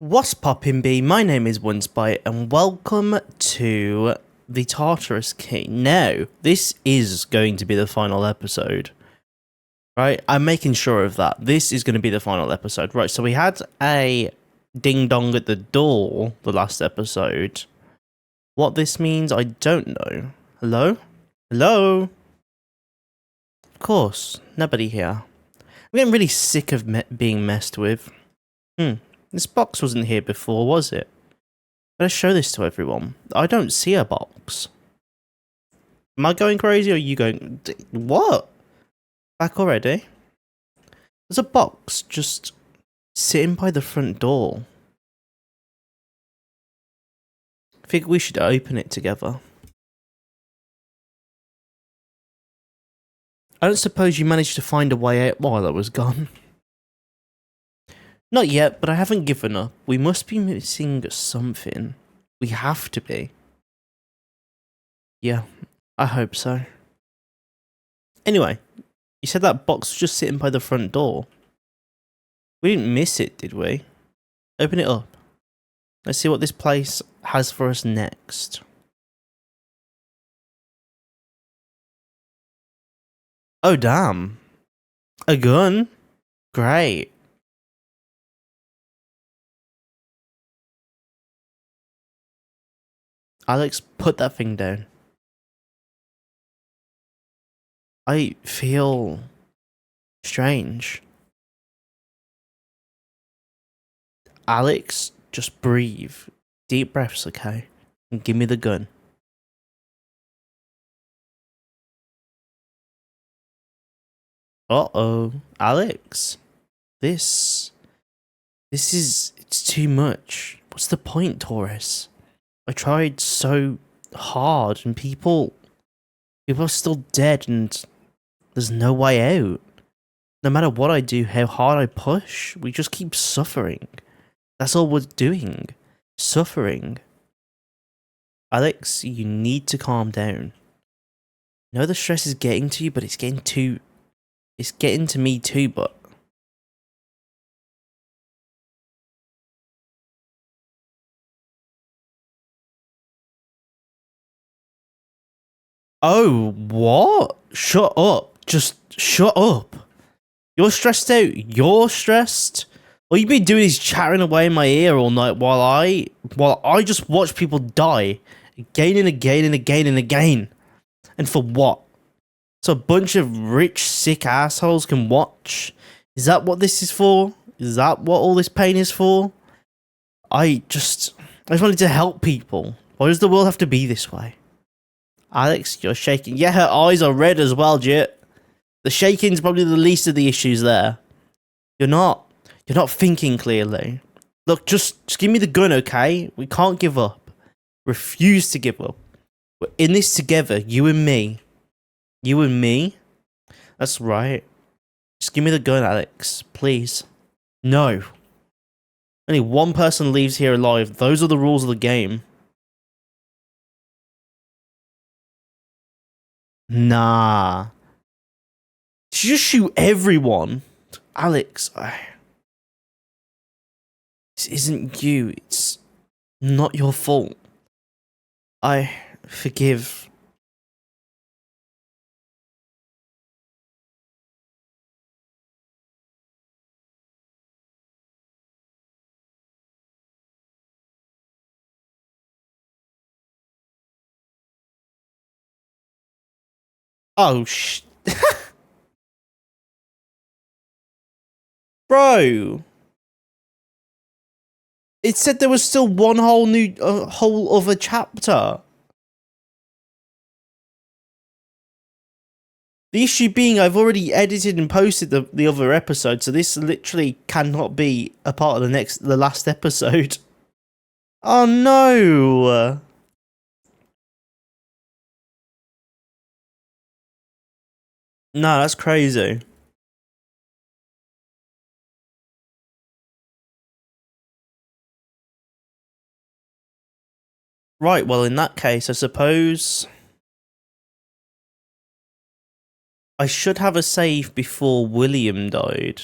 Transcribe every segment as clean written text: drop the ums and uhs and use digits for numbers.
What's poppin' B? My name is OnceByte and welcome to the Tartarus Key. Now, this is going to be the final episode. Right? I'm making sure of that. This is going to be the final episode. Right, so we had a ding-dong at the door the last episode. What this means, I don't know. Hello? Hello? Of course, nobody here. I'm getting really sick of being messed with. This box wasn't here before, was it? Let's show this to everyone. I don't see a box. Am I going crazy or are you going... What? Back already? There's a box just sitting by the front door. I think we should open it together. I don't suppose you managed to find a way out while I was gone. Not yet, but I haven't given up. We must be missing something. We have to be. Yeah, I hope so. Anyway, you said that box was just sitting by the front door. We didn't miss it, did we? Open it up. Let's see what this place has for us next. Oh, damn. A gun? Great. Alex, put that thing down. I feel strange. Alex, just breathe. Deep breaths, okay? And give me the gun. Uh-oh. Alex. It's too much. What's the point, Taurus? I tried so hard and people are still dead and there's no way out. No matter what I do, how hard I push, we just keep suffering. That's all we're doing. Suffering. Alex, you need to calm down. I know the stress is getting to you, but it's getting to me too, but... Oh, what? Shut up. Just shut up. You're stressed out. You're stressed. All you've been doing is chattering away in my ear all night while I just watch people die again and again and again and again. And for what? So a bunch of rich, sick assholes can watch? Is that what this is for? Is that what all this pain is for? I just wanted to help people. Why does the world have to be this way? Alex, you're shaking. Yeah, her eyes are red as well, Jit. The shaking's probably the least of the issues there. You're not thinking clearly. Look, just give me the gun, okay? We can't give up. Refuse to give up. We're in this together, you and me. You and me? That's right. Just give me the gun, Alex. Please. No. Only one person leaves here alive. Those are the rules of the game. Nah. Did you just shoot everyone? Alex, this isn't you. It's not your fault. I forgive. Oh, Bro. It said there was still one whole other chapter. The issue being I've already edited and posted the other episode, so this literally cannot be a part of the last episode. Oh no! No, that's crazy. Right, well in that case, I suppose... I should have a save before William died.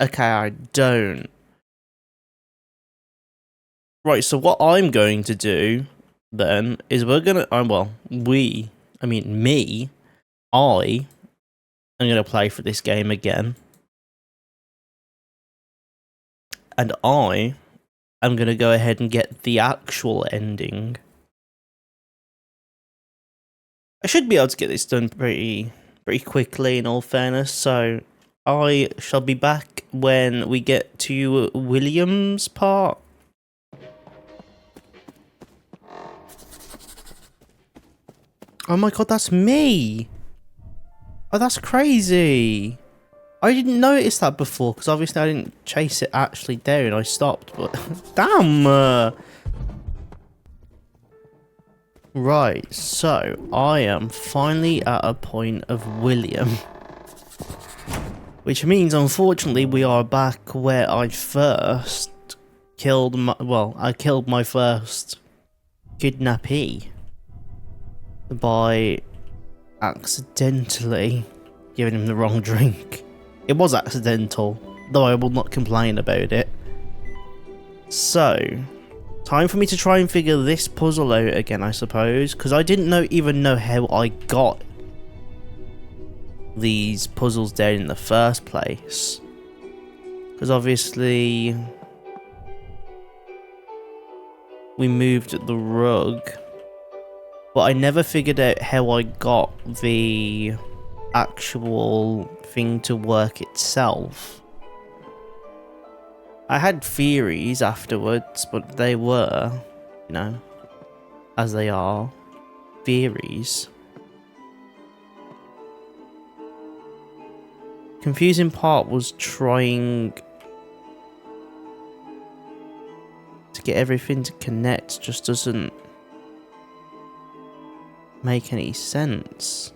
Okay, I don't. Right, so what I'm going to do then is we're gonna, well, I mean me, I am gonna play for this game again. And I am gonna go ahead and get the actual ending. I should be able to get this done pretty quickly in all fairness, so I shall be back when we get to William's part. Oh my god, that's me! Oh, that's crazy! I didn't notice that before, because obviously I didn't chase it actually down, I stopped, but damn! Right, so I am finally at a point of William. Which means, unfortunately, we are back where I first killed my, well, I killed my first kidnappee by accidentally giving him the wrong drink. It was accidental, though I will not complain about it. So, time for me to try and figure this puzzle out again, I suppose, because I didn't even know how I got these puzzles down in the first place. Because obviously we moved the rug, but I never figured out how I got the actual thing to work itself. I had theories afterwards, but they were, you know, as they are, theories. Confusing part was trying to get everything to connect, just doesn't make any sense.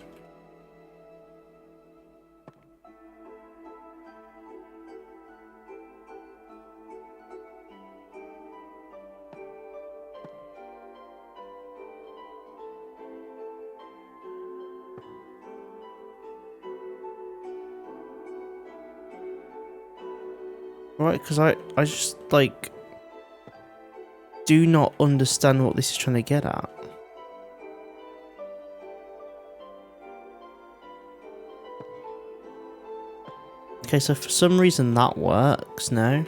Right, because I just, like, do not understand what this is trying to get at. Okay, so for some reason that works now.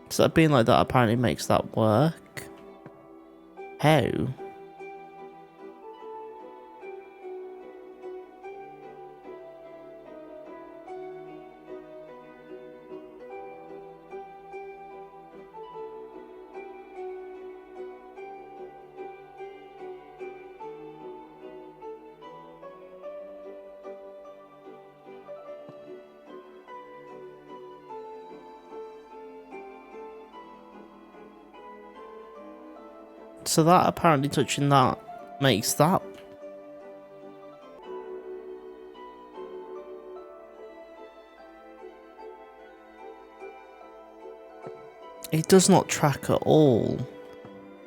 So that being like that apparently makes that work. How? So that apparently touching that makes that. It does not track at all.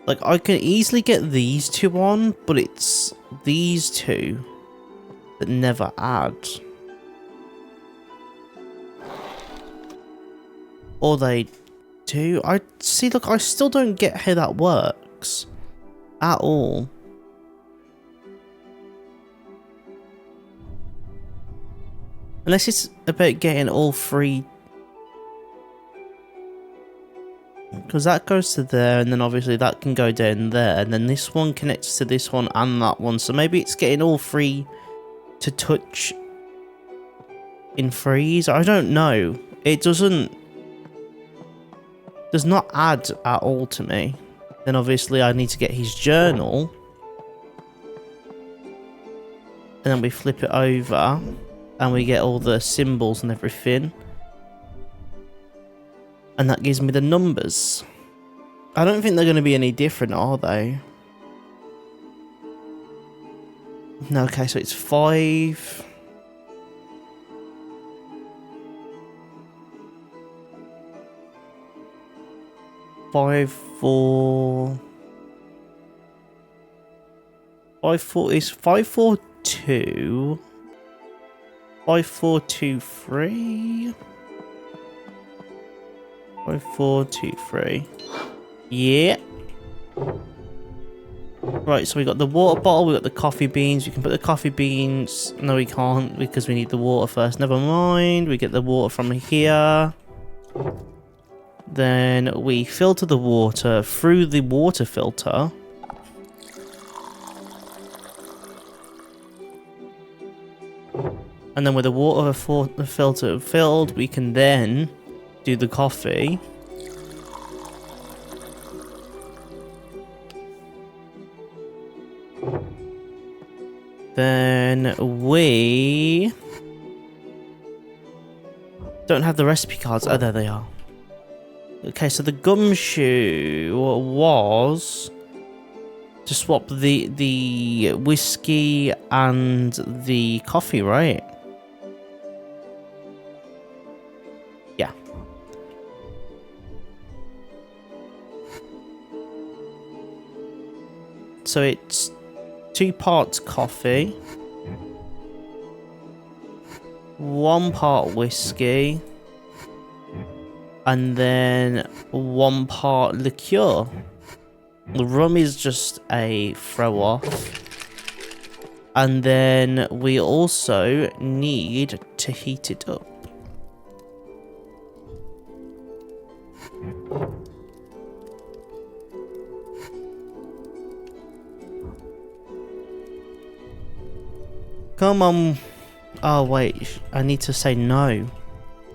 Like, I can easily get these two on, but it's these two that never add. Or they do. I see, look, I still don't get how that works. At all. Unless it's about getting all three. Because that goes to there, and then obviously that can go down there, and then this one connects to this one and that one. So maybe it's getting all three to touch in threes. I don't know. It does not add at all to me. Then obviously I need to get his journal. And then we flip it over. And we get all the symbols and everything. And that gives me the numbers. I don't think they're going to be any different, are they? No, okay, so it's 5. 5-4... 5-4 is 5-4-2... 5-4-2-3... 5-4-2-3... Yeah. Right, so we got the water bottle, we got the coffee beans. We can put the coffee beans... No, we can't because we need the water first. Never mind. We get the water from here. Then we filter the water through the water filter. And then with the water filter filled, we can then do the coffee. Then we don't have the recipe cards. Oh, there they are. Okay, so the gumshoe was to swap the whiskey and the coffee, right? Yeah. So it's 2 parts coffee, 1 part whiskey, and then 1 part liqueur. The rum is just a throw off. And then we also need to heat it up. Come on. Oh wait, I need to say no.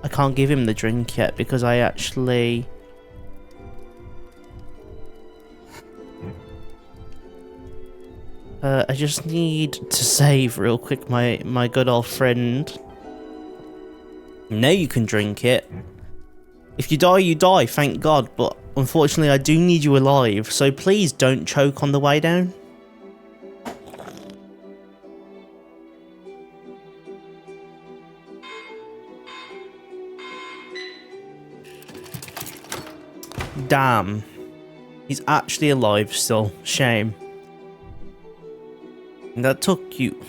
I can't give him the drink yet because I actually... I just need to save real quick my good old friend. Now you can drink it. If you die, you die, thank God, but unfortunately I do need you alive, so please don't choke on the way down. Damn. He's actually alive still. Shame. And that took you...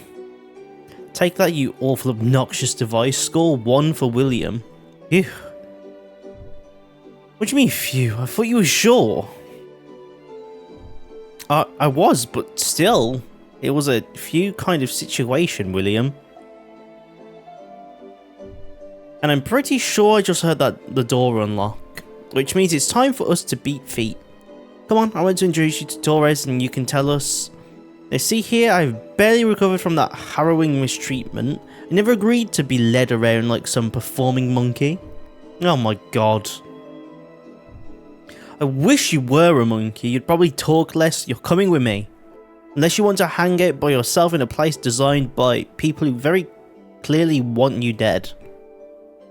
Take that, you awful obnoxious device. Score 1 for William. Phew. What do you mean, phew? I thought you were sure. I was, but still. It was a few kind of situation, William. And I'm pretty sure I just heard that the door unlock. Which means it's time for us to beat feet. Come on, I want to introduce you to Torres and you can tell us. Now see here, I've barely recovered from that harrowing mistreatment. I never agreed to be led around like some performing monkey. Oh my god. I wish you were a monkey, you'd probably talk less. You're coming with me. Unless you want to hang out by yourself in a place designed by people who very clearly want you dead.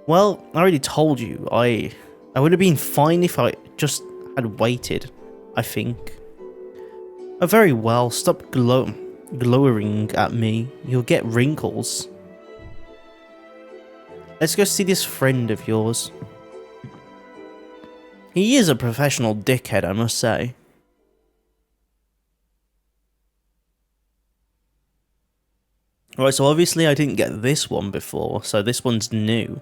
Well, I already told you, I would have been fine if I just had waited, I think. Oh, very well, stop glowering at me. You'll get wrinkles. Let's go see this friend of yours. He is a professional dickhead, I must say. Right, so obviously I didn't get this one before, so this one's new.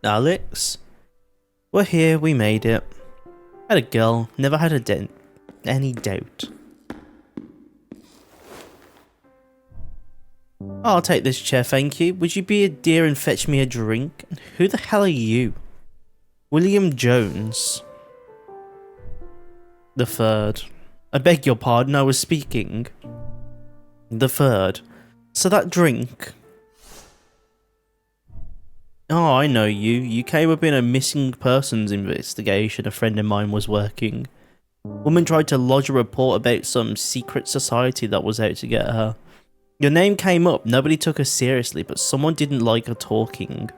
Alex? We're here, we made it. Had a girl, never had any doubt. I'll take this chair, thank you. Would you be a dear and fetch me a drink? Who the hell are you? William Jones. The third. I beg your pardon, I was speaking. The third. So that drink... Oh, I know you. You came up in a missing persons investigation a friend of mine was working. Woman tried to lodge a report about some secret society that was out to get her. Your name came up, nobody took her seriously, but someone didn't like her talking.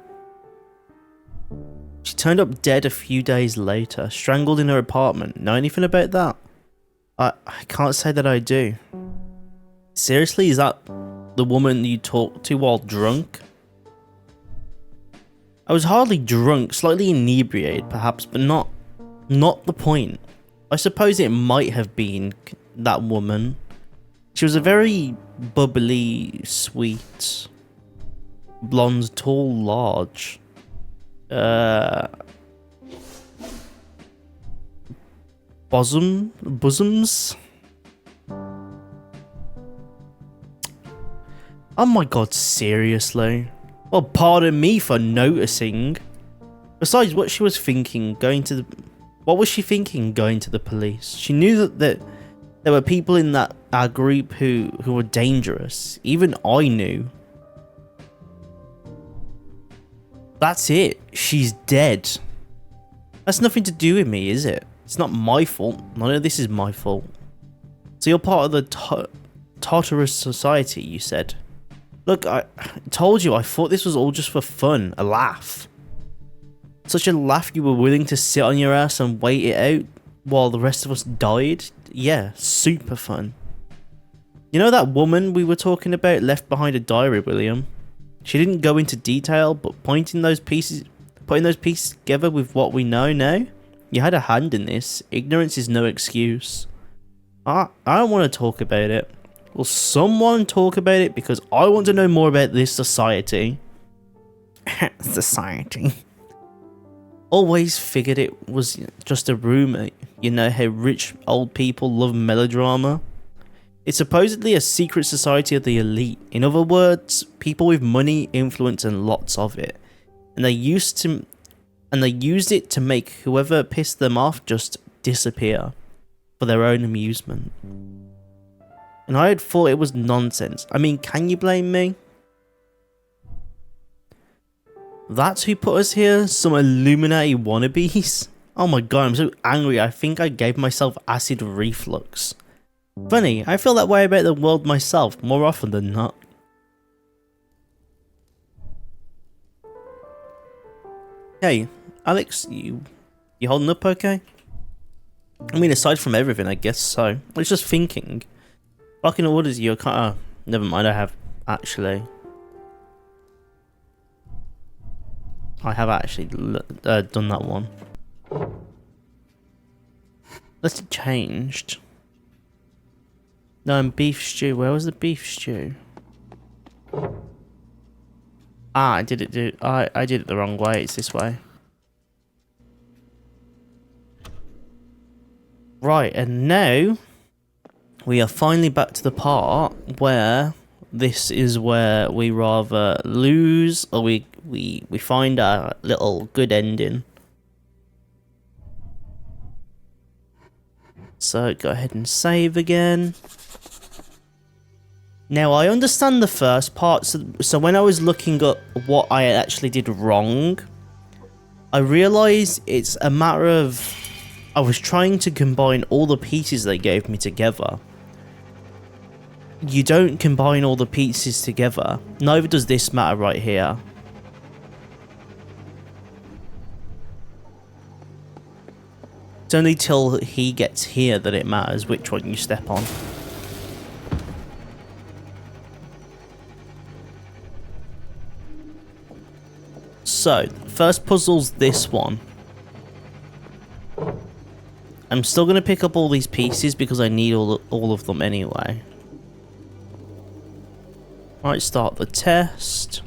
She turned up dead a few days later, strangled in her apartment. Know anything about that? I can't say that I do. Seriously, is that the woman you talked to while drunk? I was hardly drunk, slightly inebriated perhaps, but not Not the point. I suppose it might have been that woman. She was a very bubbly, sweet, blonde, tall, large. Bosoms? Oh my god, seriously? Well, pardon me for noticing. Besides, what she was thinking going to the... What was she thinking going to the police? She knew that there were people in our group who were dangerous. Even I knew. That's it. She's dead. That's nothing to do with me, is it? It's not my fault. None of this is my fault. So you're part of the Tartarus Society, you said. Look, I told you, I thought this was all just for fun. A laugh. Such a laugh you were willing to sit on your ass and wait it out while the rest of us died? Yeah, super fun. You know that woman we were talking about left behind a diary, William? She didn't go into detail, but putting those pieces together with what we know now, you had a hand in this. Ignorance is no excuse. I don't want to talk about it. Will someone talk about it? Because I want to know more about this society. Society. Always figured it was just a rumor. You know how rich old people love melodrama? It's supposedly a secret society of the elite. In other words, people with money, influence, and lots of it. And they used it to make whoever pissed them off just disappear for their own amusement. And I had thought it was nonsense. I mean, can you blame me? That's who put us here? Some Illuminati wannabes? Oh my god, I'm so angry. I think I gave myself acid reflux. Funny, I feel that way about the world myself more often than not. Hey, Alex, you holding up okay? I mean, aside from everything, I guess so. I was just thinking. Barking orders, you're kind of... never mind, I have actually... I have actually done that one. Unless it changed. No, I'm beef stew. Where was the beef stew? Ah, I did it the wrong way. It's this way. Right, and now we are finally back to the part where this is where we rather lose or we find our little good ending. So go ahead and save again. Now I understand the first part, so when I was looking up what I actually did wrong, I realised it's a matter of I was trying to combine all the pieces they gave me together. You don't combine all the pieces together. Neither does this matter right here. It's only till he gets here that it matters which one you step on. So, first puzzle's this one. I'm still going to pick up all these pieces because I need all of them anyway. Right, start the test.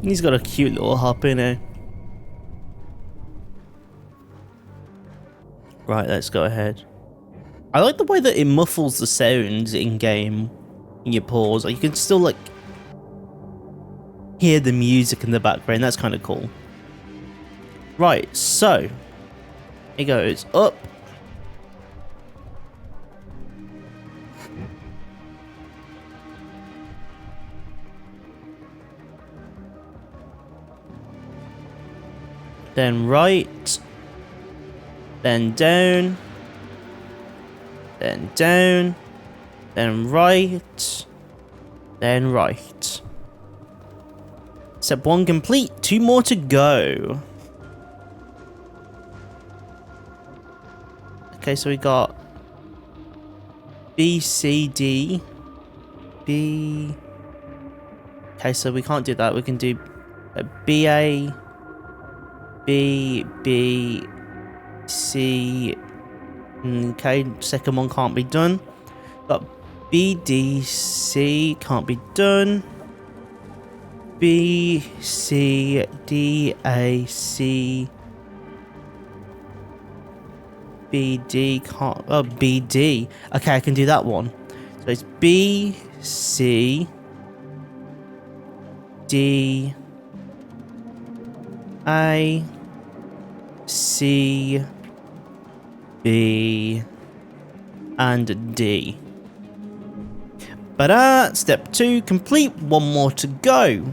He's got a cute little hop in here. Right, let's go ahead. I like the way that it muffles the sounds in game. You pause, like you can still like hear the music in the background. That's kind of cool. Right, so it goes up. Then right. Then down. Then down. Then right. Then right. Step 1 complete. 2 more to go. Okay, so we got B, C, D. B, Okay, so we can't do that. We can do BA, B, B, C. Okay, second one can't be done. Got B, D, C can't be done. B, C, D, A, C. B, D can't. Oh, B, D. Okay, I can do that one. So it's B, C, D, A, C, B, and D. But step 2 complete. One more to go.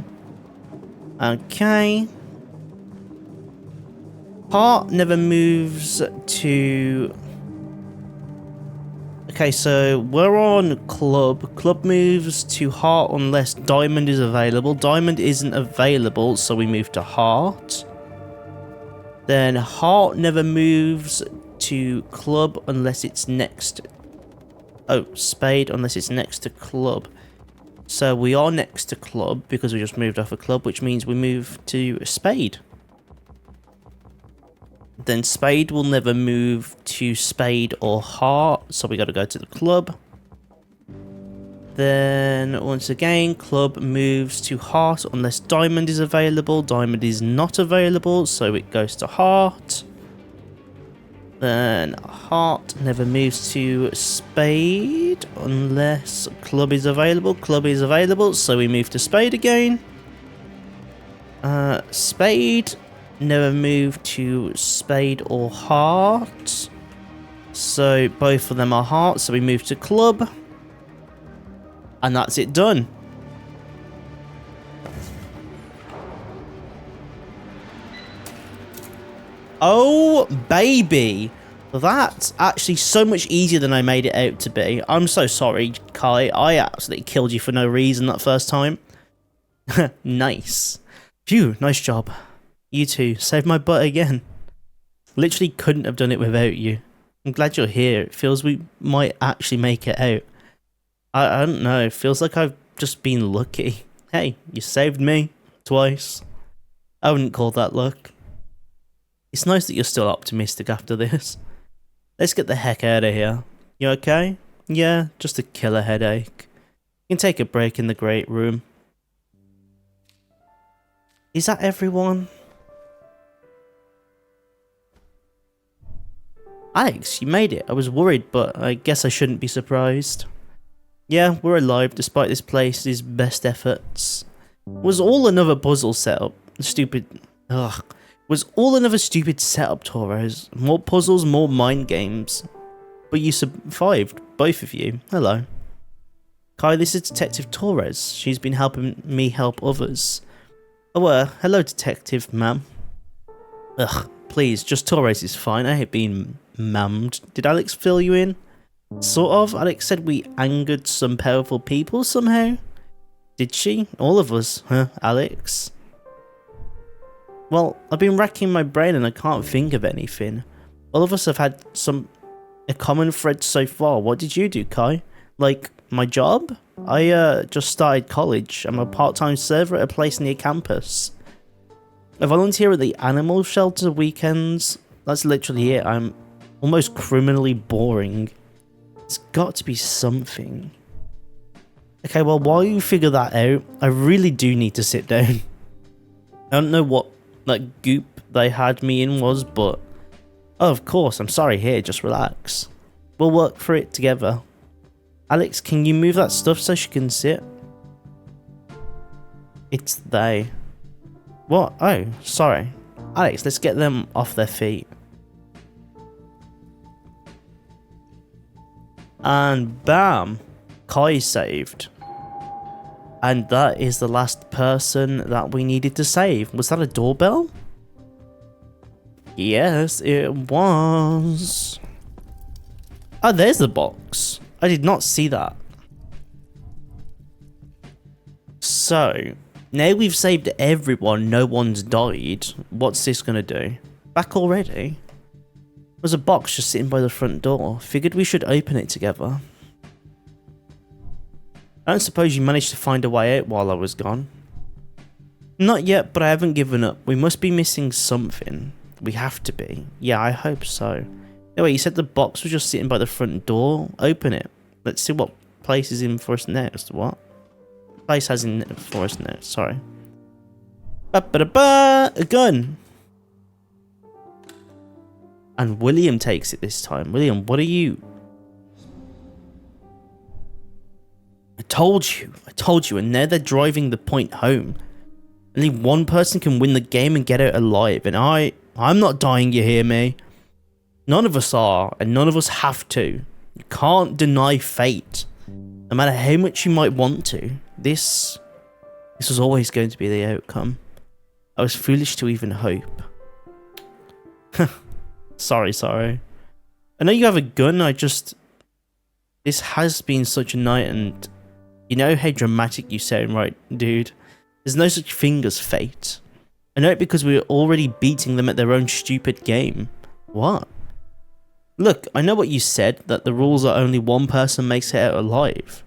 Okay. Heart never moves to... Okay, so we're on club. Club moves to heart unless diamond is available. Diamond isn't available, so we move to heart. Then heart never moves to club unless it's next... Oh, spade unless it's next to club. So we are next to club because we just moved off a club, which means we move to spade. Then spade will never move to spade or heart, so we got to go to the club. Then once again, club moves to heart unless diamond is available. Diamond is not available, so it goes to heart. Then heart never moves to spade unless club is available. Club is available, so we move to spade again. Spade never move to spade or heart. So both of them are heart, so we move to club. And that's it done. Oh, baby. That's actually so much easier than I made it out to be. I'm so sorry, Kai. I absolutely killed you for no reason that first time. Nice. Phew, nice job. You two saved my butt again. Literally couldn't have done it without you. I'm glad you're here. It feels we might actually make it out. I don't know. It feels like I've just been lucky. Hey, you saved me twice. I wouldn't call that luck. It's nice that you're still optimistic after this. Let's get the heck out of here. You okay? Yeah, just a killer headache. You can take a break in the great room. Is that everyone? Alex, you made it. I was worried, but I guess I shouldn't be surprised. Yeah, we're alive despite this place's best efforts. Was all another puzzle setup? Stupid... Ugh. Was all another stupid setup, Torres. More puzzles, more mind games. But you survived, both of you. Hello. Kai, this is Detective Torres. She's been helping me help others. Oh, hello, Detective, ma'am. Ugh, please, just Torres is fine. I hate being mammed. Did Alex fill you in? Sort of. Alex said we angered some powerful people somehow. Did she? All of us, huh, Alex? Well, I've been racking my brain and I can't think of anything. All of us have had a common thread so far. What did you do, Kai? Like, my job? I just started college. I'm a part-time server at a place near campus. I volunteer at the animal shelter weekends. That's literally it. I'm almost criminally boring. It's got to be something. Okay, well, while you figure that out, I really do need to sit down. I don't know what like goop they had me in was, but oh, of course, I'm sorry. Here, just relax. We'll work for it together. Alex, can you move that stuff so she can sit? It's they. What? Oh, sorry. Alex, let's get them off their feet. And bam, Kai saved. And that is the last person that we needed to save. Was that a doorbell? Yes, it was. Oh, there's the box. I did not see that. So, now we've saved everyone, no one's died. What's this gonna do? Back already? There's a box just sitting by the front door. Figured we should open it together. I don't suppose you managed to find a way out while I was gone? Not yet, but I haven't given up. We must be missing something. We have to be. Yeah, I hope so. Anyway, you said the box was just sitting by the front door. Open it. Let's see what place is in for us next. What? Place has in for us next. Sorry. Ba-ba-da-ba! A gun! And William takes it this time. William, what are you? I told you, and now they're driving the point home. Only one person can win the game and get out alive, and I'm not dying, you hear me? None of us are, and none of us have to. You can't deny fate. No matter how much you might want to, this was always going to be the outcome. I was foolish to even hope. Sorry. I know you have a gun, this has been such a night, and you know how dramatic you sound, right, dude? There's no such thing as fate. I know it because we're already beating them at their own stupid game. What? Look, I know what you said, that the rules are only one person makes it out alive.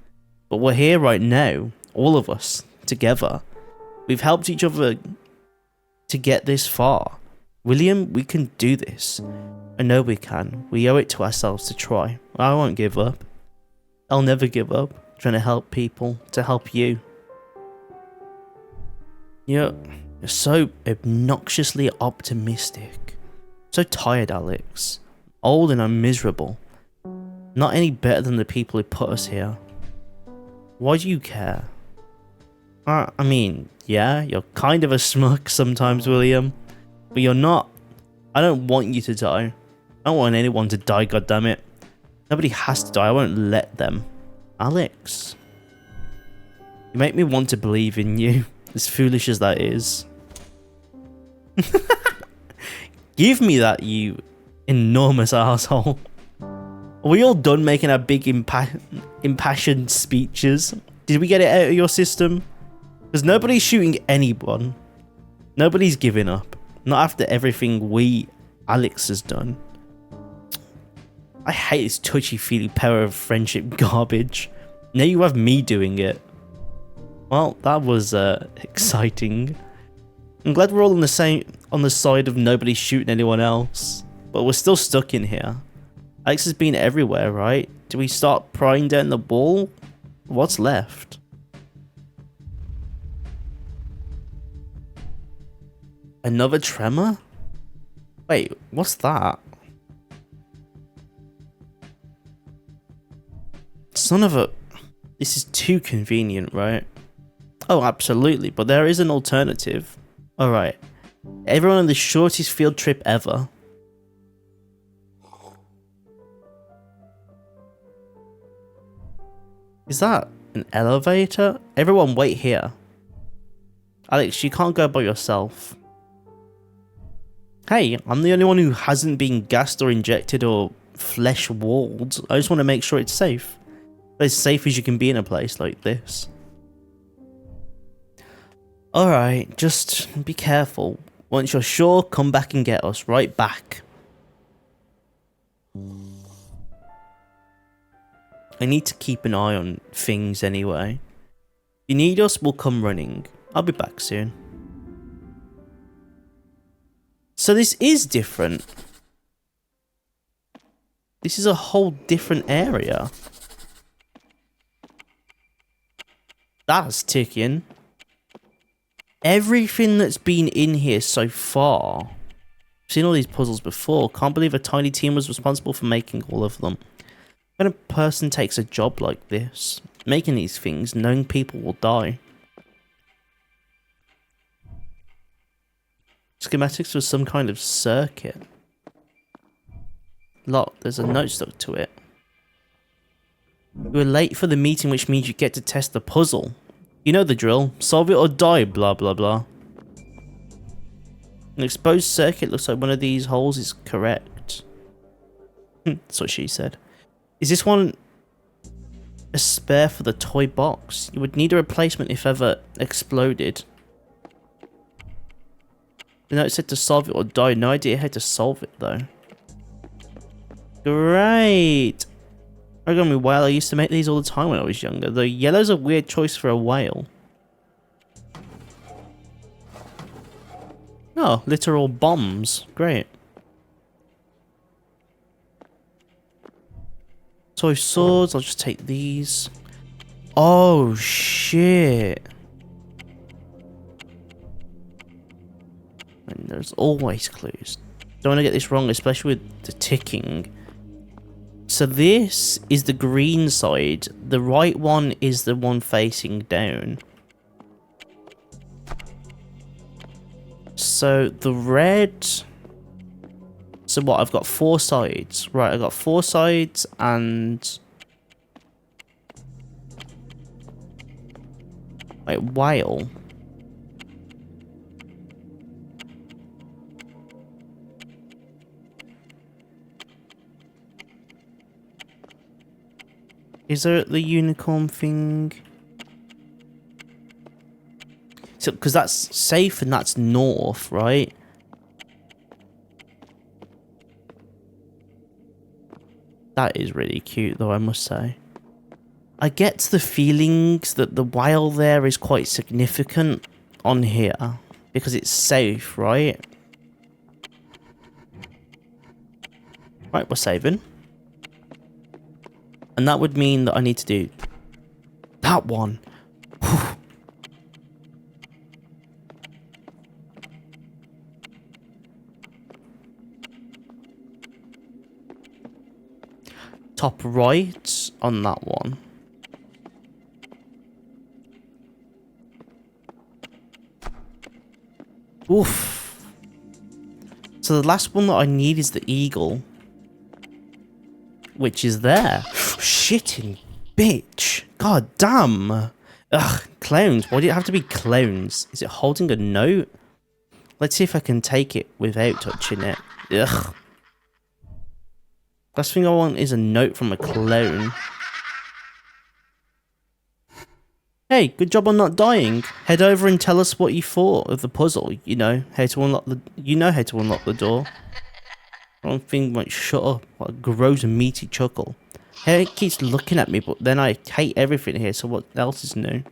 But we're here right now, all of us, together. We've helped each other to get this far. William, we can do this. I know we can. We owe it to ourselves to try. I won't give up. I'll never give up. Trying to help people, to help you. You're so obnoxiously optimistic. So tired, Alex. Old and I'm miserable. Not any better than the people who put us here. Why do you care? I mean, yeah, you're kind of a schmuck sometimes, William. But you're not. I don't want you to die. I don't want anyone to die, goddammit. Nobody has to die, I won't let them. Alex. You make me want to believe in you. As foolish as that is. Give me that, you enormous asshole. Are we all done making our big impassioned speeches? Did we get it out of your system? Because nobody's shooting anyone. Nobody's giving up. Not after everything Alex has done. I hate this touchy-feely power of friendship garbage. Now you have me doing it. Well, that was exciting. I'm glad we're all on the side of nobody shooting anyone else. But we're still stuck in here. Alex has been everywhere, right? Do we start prying down the wall? What's left? Another tremor? Wait, what's that? Son of a... This is too convenient, right? Oh, absolutely, but there is an alternative. Alright. Everyone on the shortest field trip ever. Is that an elevator? Everyone wait here. Alex, you can't go by yourself. Hey, I'm the only one who hasn't been gassed or injected or flesh walled. I just want to make sure it's safe. As safe as you can be in a place like this. Alright, just be careful. Once you're sure, come back and get us. Right back. I need to keep an eye on things anyway. If you need us, we'll come running. I'll be back soon. So this is different. This is a whole different area. That's ticking. Everything that's been in here so far. I've seen all these puzzles before. Can't believe a tiny team was responsible for making all of them. When a person takes a job like this, making these things, knowing people will die. Schematics was some kind of circuit. Look, there's a note stuck to it. You were late for the meeting, which means you get to test the puzzle. You know the drill. Solve it or die, blah blah blah. An exposed circuit looks like one of these holes is correct. That's what she said. Is this one a spare for the toy box? You would need a replacement if ever exploded. The note said to solve it or die. No idea how to solve it though. Great. Origami whale, I used to make these all the time when I was younger. The yellow's a weird choice for a whale. Oh, literal bombs. Great. Toy swords, I'll just take these. Oh, shit. And there's always clues. Don't want to get this wrong, especially with the ticking. So this is the green side. The right one is the one facing down. So the red... So what, I've got 4 sides. Right, I've got 4 sides and... Wait, whale. Is there the unicorn thing? So, because that's safe and that's north, right? That is really cute, though, I must say. I get the feelings that the whale there is quite significant on here. Because it's safe, right? Right, we're saving. And that would mean that I need to do that one. Whew. Top right on that one. Oof. So the last one that I need is the eagle. Which is there. Shitting bitch. God damn. Ugh, clowns. Why do it have to be clowns? Is it holding a note? Let's see if I can take it without touching it. Ugh. Last thing I want is a note from a clone. Hey, good job on not dying. Head over and tell us what you thought of the puzzle. You know how to unlock the door. One thing won't shut up. What a gross meaty chuckle. Hey, it keeps looking at me, but then I hate everything here, so what else is new?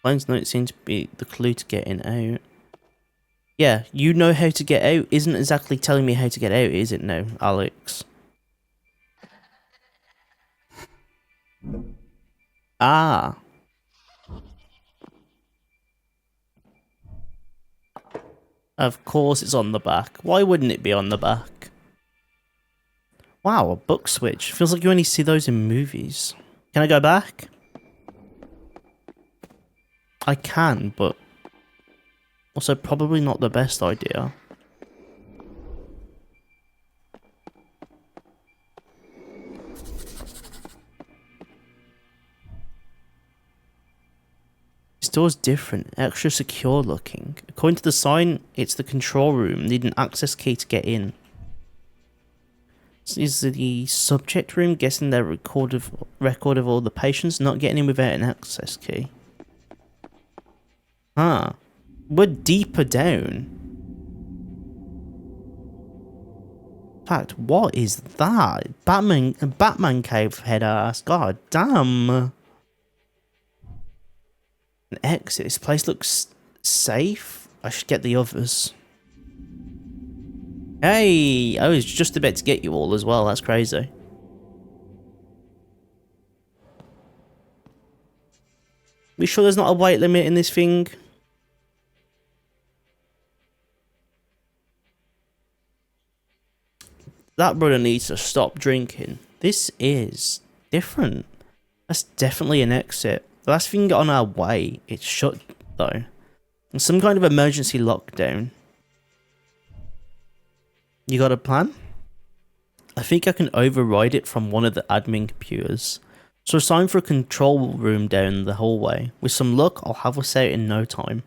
Mine's note seems to be the clue to getting out. Yeah, you know how to get out isn't exactly telling me how to get out, is it now, Alex? Ah. Of course it's on the back. Why wouldn't it be on the back? Wow, a book switch. Feels like you only see those in movies. Can I go back? I can, but... Also, probably not the best idea. This door's different, extra secure looking. According to the sign, it's the control room. Need an access key to get in. This is the subject room. Guessing their record of all the patients. Not getting in without an access key. Huh. We're deeper down. In fact, what is that? Batman cave head ass. God damn. An exit. This place looks safe. I should get the others. Hey, I was just about to get you all as well. That's crazy. We sure there's not a weight limit in this thing? That brother needs to stop drinking. This is different. That's definitely an exit. The last thing on our way, it's shut though. And some kind of emergency lockdown. You got a plan? I think I can override it from one of the admin computers. So assign for a control room down the hallway. With some luck, I'll have us out in no time.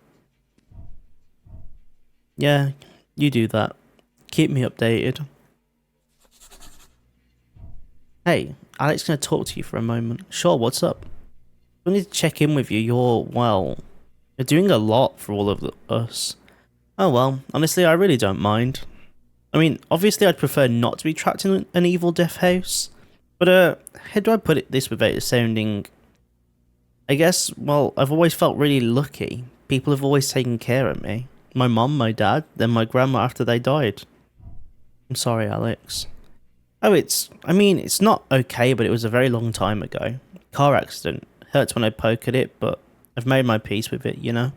Yeah, you do that. Keep me updated. Hey, Alex gonna talk to you for a moment. Sure, what's up? I need to check in with you. You're doing a lot for all of us. Oh well, honestly, I really don't mind. I mean, obviously I'd prefer not to be trapped in an evil death house, but how do I put this without it sounding... I guess, well, I've always felt really lucky. People have always taken care of me. My mum, my dad, then my grandma after they died. I'm sorry, Alex. Oh, I mean, it's not okay, but it was a very long time ago. Car accident. Hurts when I poke at it, but I've made my peace with it, you know?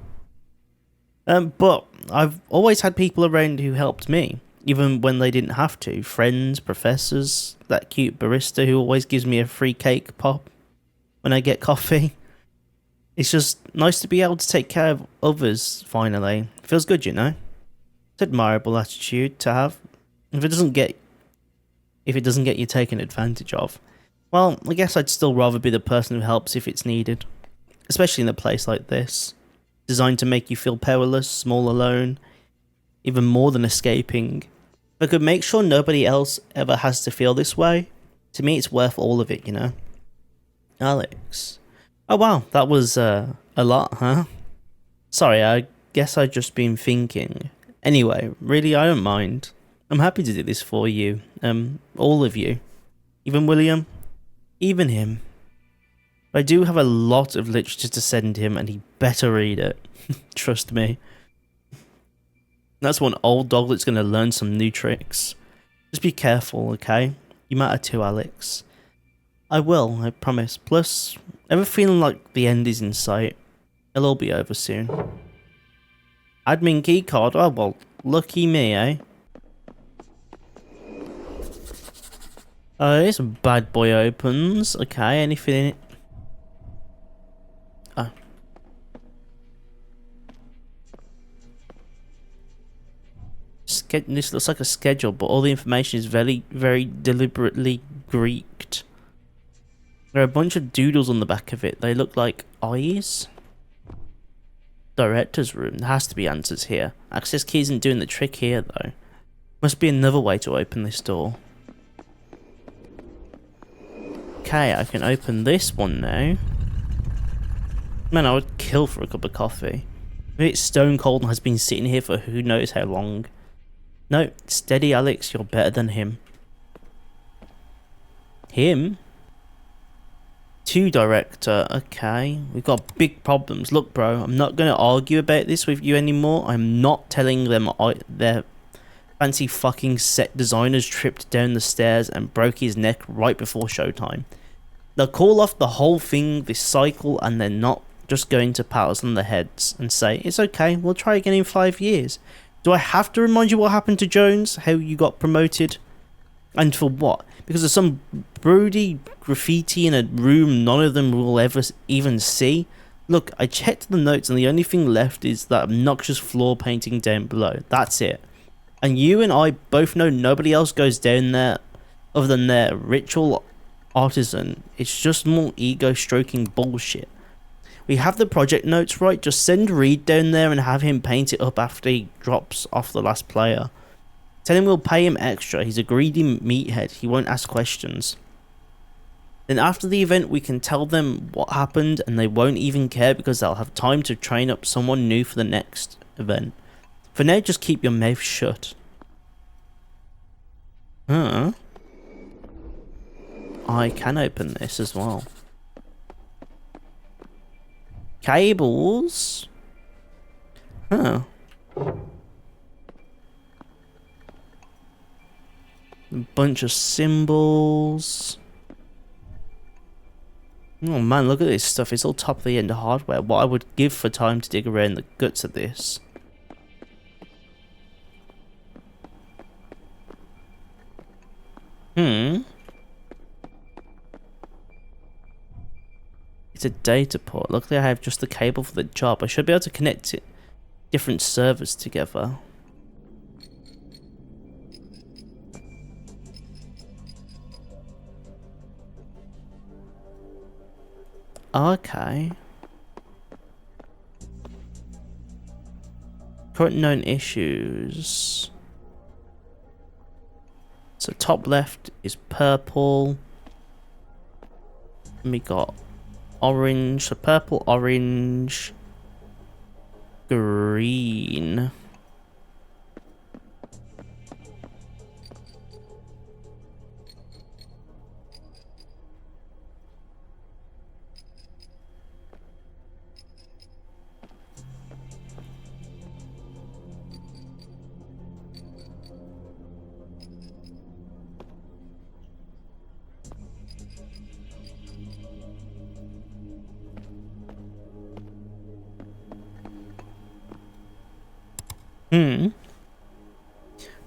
But I've always had people around who helped me, even when they didn't have to. Friends, professors, that cute barista who always gives me a free cake pop when I get coffee. It's just nice to be able to take care of others, finally. Feels good, you know? It's an admirable attitude to have. If it doesn't get you taken advantage of, well, I guess I'd still rather be the person who helps if it's needed. Especially in a place like this. Designed to make you feel powerless, small, alone. Even more than escaping. If I could make sure nobody else ever has to feel this way, to me it's worth all of it, you know? Alex. Oh wow, that was a lot, huh? Sorry, I guess I've just been thinking. Anyway, really, I don't mind. I'm happy to do this for you. All of you. Even William. Even him. I do have a lot of literature to send him, and he better read it. Trust me. That's one old dog that's going to learn some new tricks. Just be careful, okay? You matter too, Alex. I will, I promise. Plus, ever feeling like the end is in sight? It'll all be over soon. Admin keycard? Oh, well, lucky me, eh? Oh, this bad boy opens. Okay, anything in it? Oh. This looks like a schedule, but all the information is very, very deliberately Greeked. There are a bunch of doodles on the back of it. They look like eyes. Director's room. There has to be answers here. Access key isn't doing the trick here, though. Must be another way to open this door. Okay, I can open this one now. Man, I would kill for a cup of coffee. Maybe it's stone cold and has been sitting here for who knows how long. No, steady, Alex. You're better than him. Him? Director. Okay, we've got big problems. Look, bro, I'm not going to argue about this with you anymore. I'm not telling them their fancy fucking set designers tripped down the stairs and broke his neck right before showtime. They'll call off the whole thing, this cycle, and they're not just going to pat us on the heads and say, it's okay, we'll try again in 5 years. Do I have to remind you what happened to Jones? How you got promoted? And for what? Because of some broody graffiti in a room none of them will ever even see? Look, I checked the notes and the only thing left is that obnoxious floor painting down below. That's it. And you and I both know nobody else goes down there other than their ritual artisan. It's just more ego-stroking bullshit. We have the project notes, right? Just send Reed down there and have him paint it up after he drops off the last player. Tell him we'll pay him extra. He's a greedy meathead. He won't ask questions. Then after the event, we can tell them what happened and they won't even care because they'll have time to train up someone new for the next event. For now, just keep your mouth shut. Huh? I can open this as well. Cables? Huh. A bunch of symbols. Oh man, look at this stuff. It's all top of the end hardware. What I would give for time to dig around the guts of this. It's a data port. Luckily I have just the cable for the job. I should be able to connect it, different servers together. Okay. Current known issues. So top left is purple. And we got orange. So purple, orange, green.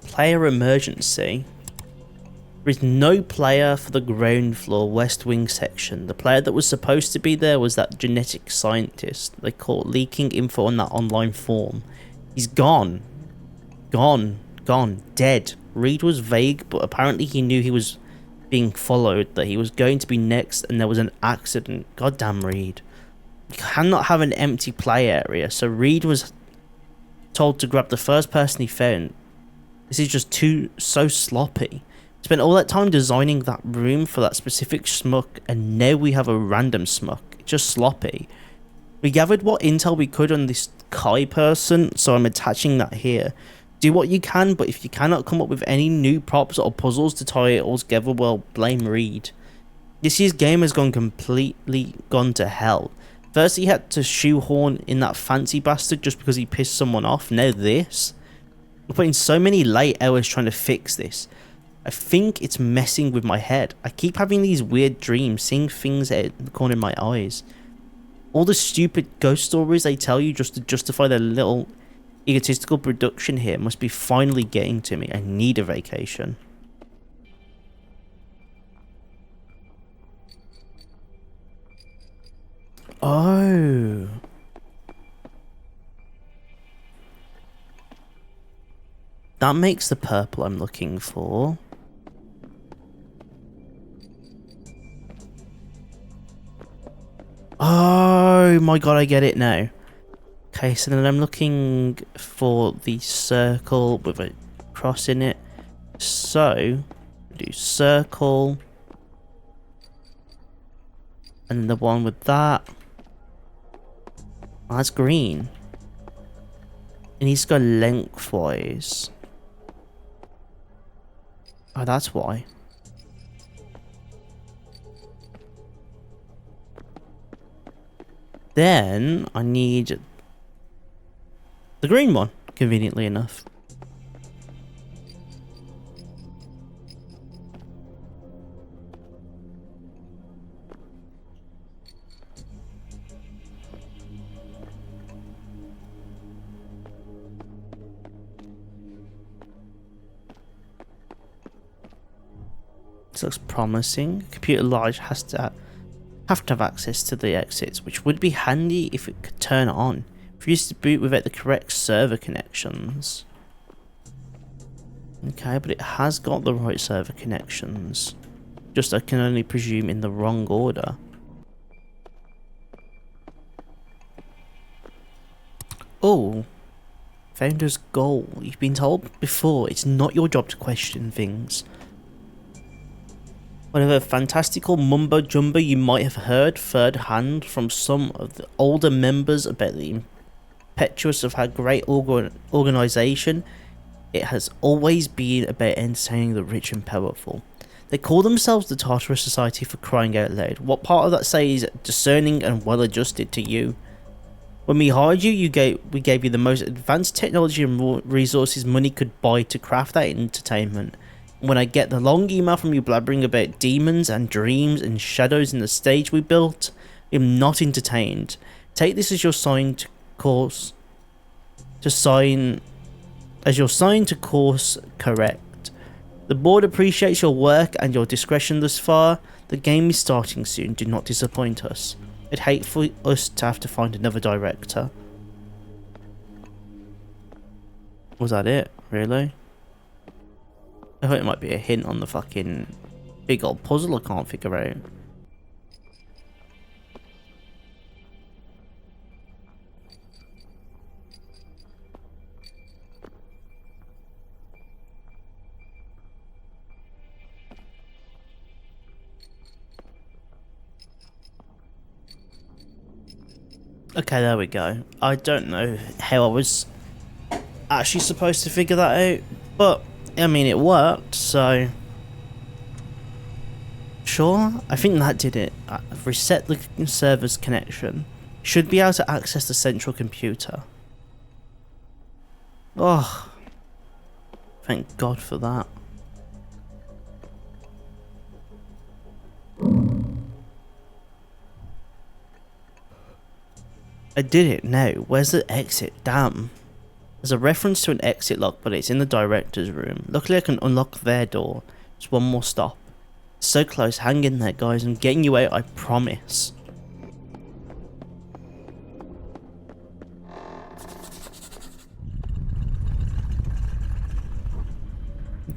Player emergency. There is no player for the ground floor West Wing section. The player that was supposed to be there was that genetic scientist they caught leaking info on that online form. He's gone. Gone. Dead. Reed was vague, but apparently he knew he was being followed, that he was going to be next, and there was an accident. Goddamn Reed. You cannot have an empty play area, so Reed was told to grab the first person he found. This is just so sloppy. Spent all that time designing that room for that specific schmuck, and now we have a random schmuck. Just sloppy. We gathered what intel we could on this Kai person, so I'm attaching that here. Do what you can, but if you cannot come up with any new props or puzzles to tie it all together, well, blame Reed. This year's game has completely gone to hell. First he had to shoehorn in that fancy bastard just because he pissed someone off, now this. We're putting so many late hours trying to fix this. I think it's messing with my head. I keep having these weird dreams, seeing things out the corner of my eyes. All the stupid ghost stories they tell you just to justify their little egotistical production here must be finally getting to me. I need a vacation. Oh. That makes the purple I'm looking for. Oh my god, I get it now. Okay, so then I'm looking for the circle with a cross in it. So, do circle. And then the one with that. Oh, that's green. It needs to go lengthwise. Oh, that's why. Then I need the green one, conveniently enough. This looks promising. Computer large has to have access to the exits, which would be handy if it could turn on. Refuse to boot without the correct server connections. Okay, but it has got the right server connections. Just I can only presume in the wrong order. Oh, founder's goal. You've been told before it's not your job to question things. Whatever fantastical mumbo jumbo you might have heard third hand from some of the older members about the impetuous of our great organisation, it has always been about entertaining the rich and powerful. They call themselves the Tartarus Society, for crying out loud. What part of that say is discerning and well adjusted to you? When we hired you, we gave you the most advanced technology and resources money could buy to craft that entertainment. When I get the long email from you blabbering about demons and dreams and shadows in the stage we built, I'm not entertained. Take this as your sign to course correct. The board appreciates your work and your discretion thus far. The game is starting soon. Do not disappoint us. I'd hate for us to have to find another director. Was that it? Really? I thought it might be a hint on the fucking big old puzzle I can't figure out. Okay, there we go. I don't know how I was actually supposed to figure that out, but I mean, it worked, so sure. I think that did it. I've reset the server's connection. Should be able to access the central computer. Oh, thank God for that. I did it now. Where's the exit? Damn. There's a reference to an exit lock, but it's in the director's room. Luckily I can unlock their door. Just one more stop. So close, hang in there guys, I'm getting you out, I promise.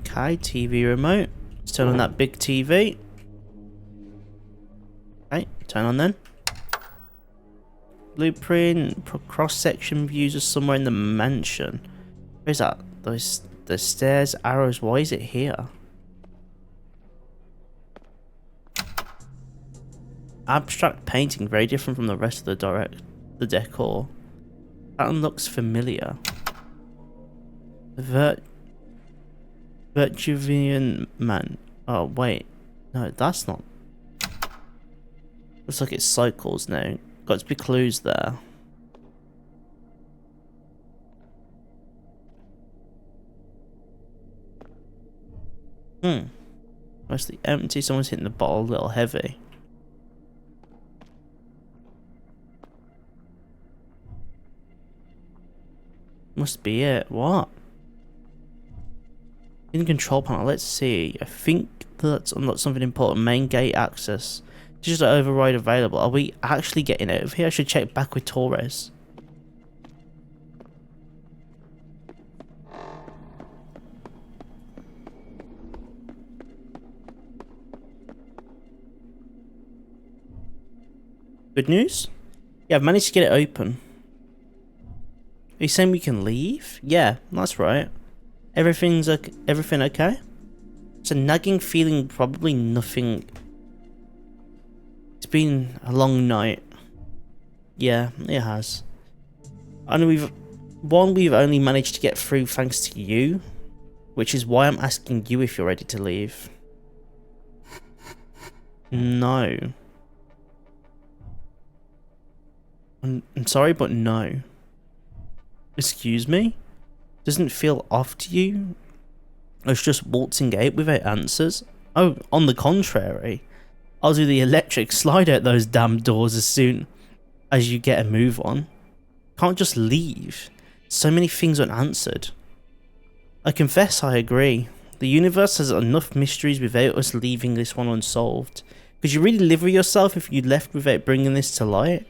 Okay, TV remote. Let's turn on that big TV. Okay, turn on then. Blueprint, cross-section views are somewhere in the mansion. Where's that? The stairs, arrows, why is it here? Abstract painting, very different from the rest of the decor. Pattern looks familiar. Virtuvian man. Oh wait, no, that's not. Looks like it cycles now. Got to be clues there. Mostly empty. Someone's hitting the bottle a little heavy. Must be it. What? In the control panel, let's see. I think that's unlocked something important. Main gate access. Digital override available. Are we actually getting out of here? I should check back with Torres. Good news? Yeah, I've managed to get it open. Are you saying we can leave? Yeah, that's right. Everything okay? It's a nagging feeling, probably nothing. It's been a long night. Yeah, it has. And we've only managed to get through thanks to you, which is why I'm asking you if you're ready to leave. No. I'm sorry, but no. Excuse me? Doesn't feel off to you? I was just waltzing out without answers? Oh, on the contrary. I'll do the electric slide out those damn doors as soon as you get a move on. Can't just leave. So many things unanswered. I confess I agree. The universe has enough mysteries without us leaving this one unsolved. Could you really live with yourself if you left without bringing this to light?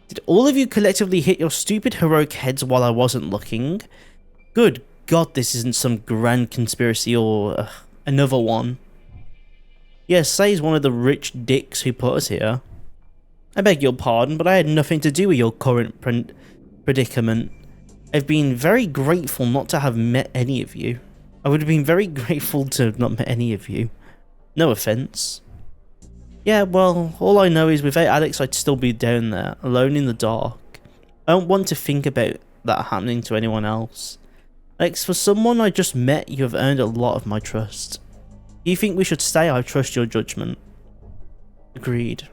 Did all of you collectively hit your stupid heroic heads while I wasn't looking? Good God, this isn't some grand conspiracy or another one. Yes, say he's one of the rich dicks who put us here. I beg your pardon, but I had nothing to do with your current predicament. I've been very grateful not to have met any of you. I would have been very grateful to have not met any of you. No offense. Yeah, well, all I know is without Alex I'd still be down there, alone in the dark. I don't want to think about that happening to anyone else. Alex, for someone I just met, you have earned a lot of my trust. Do you think we should stay? I trust your judgment. Agreed.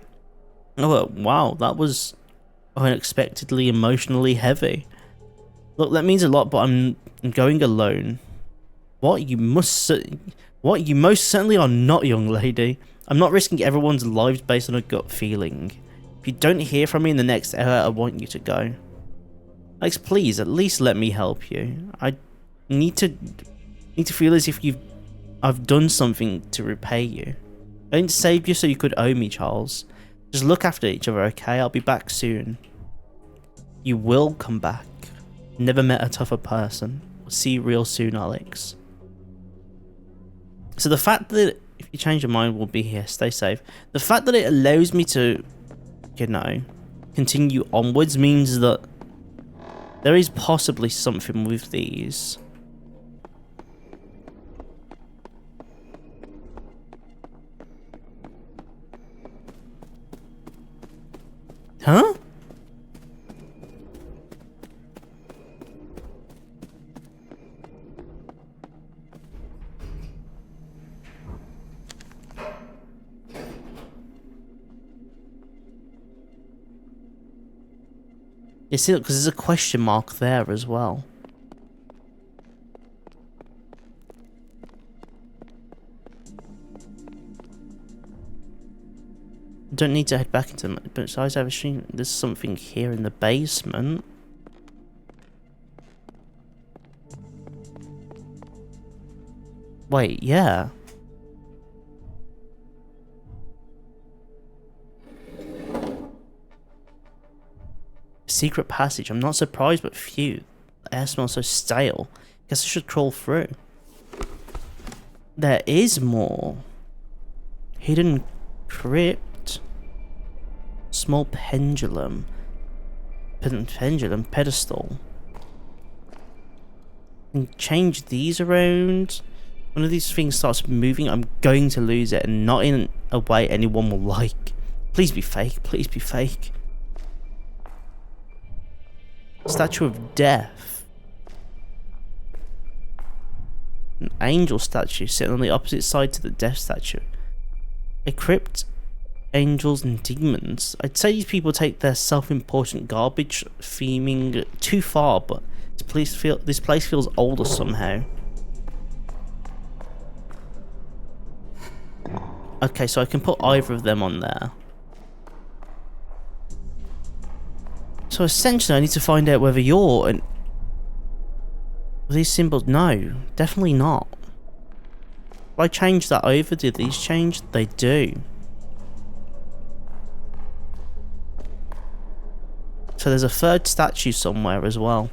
Oh, wow, that was unexpectedly emotionally heavy. Look, that means a lot, but I'm going alone. What? You most certainly are not, young lady. I'm not risking everyone's lives based on a gut feeling. If you don't hear from me in the next hour, I want you to go. Alex, please, at least let me help you. I need to feel as if I've done something to repay you. I didn't save you so you could owe me, Charles. Just look after each other, okay? I'll be back soon. You will come back. Never met a tougher person. I'll see you real soon, Alex. So the fact that if you change your mind, we'll be here. Stay safe. The fact that it allows me to, you know, continue onwards means that there is possibly something with these. Huh? You see, look, because there's a question mark there as well. Don't need to head back into them, but besides, I've assumed there's something here in the basement. Wait, yeah. Secret passage. I'm not surprised, but phew. The air smells so stale. Guess I should crawl through. There is more. Hidden crypt. Small pendulum. Pendulum pedestal. And change these around. One of these things starts moving, I'm going to lose it, and not in a way anyone will like. Please be fake. Please be fake. Statue of Death. An angel statue sitting on the opposite side to the death statue. A crypt, angels and demons. I'd say these people take their self-important garbage theming too far, but this place feels older somehow. Okay, so I can put either of them on there. So essentially I need to find out whether you're an... These symbols... No, definitely not. If I change that over, do these change? They do. So there's a third statue somewhere as well.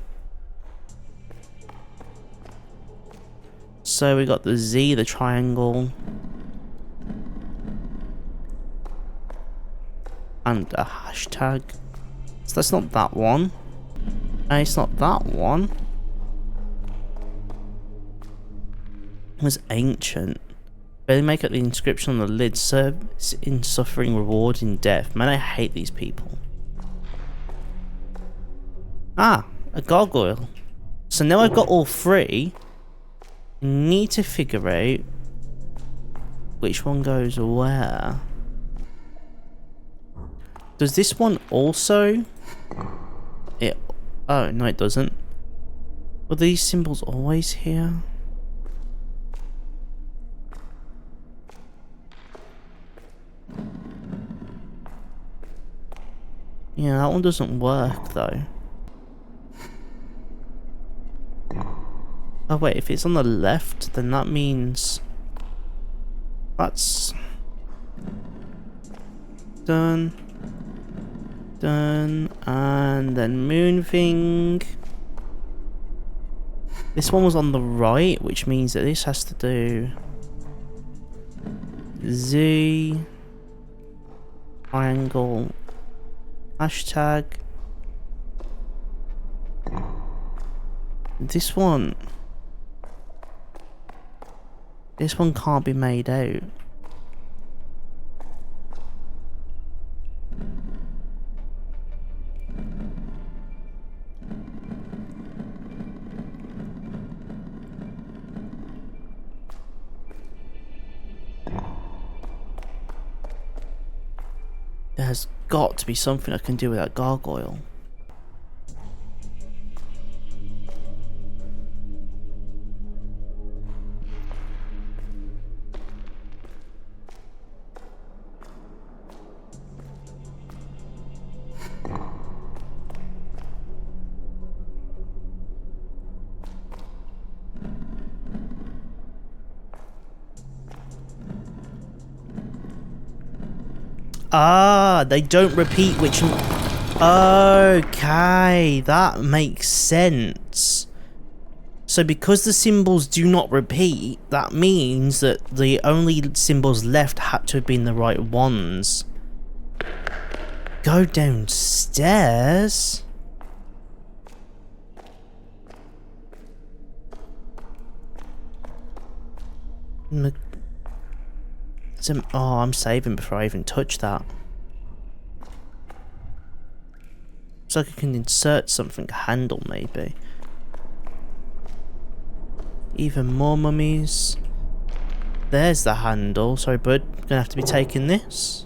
So we got the Z, the triangle. And a hashtag. So that's not that one. And it's not that one. It was ancient. Barely make out the inscription on the lid. Serves in suffering, reward in death. Man, I hate these people. Ah, a gargoyle. So now I've got all three. I need to figure out which one goes where. Does this one also... Oh, no it doesn't. Were these symbols always here? Yeah, that one doesn't work though. Oh wait, if it's on the left, then that means... That's... Done. Done. And then moon thing. This one was on the right, which means that this has to do... Z... Triangle... Hashtag... This one can't be made out. There's got to be something I can do with that gargoyle. Ah, they don't repeat which... Okay, that makes sense. So because the symbols do not repeat, that means that the only symbols left had to have been the right ones. Go downstairs? Oh, I'm saving before I even touch that. So I can insert something, handle maybe. Even more mummies. There's the handle. Sorry, bud. Gonna have to be taking this.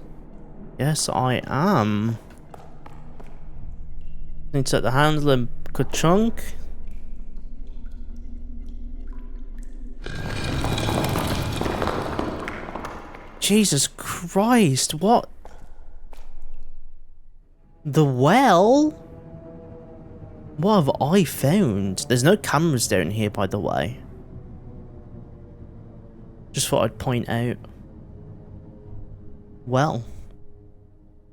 Yes, I am. Insert the handle and ka-chunk. Jesus Christ, what? The well? What have I found? There's no cameras down here, by the way. Just thought I'd point out. Well.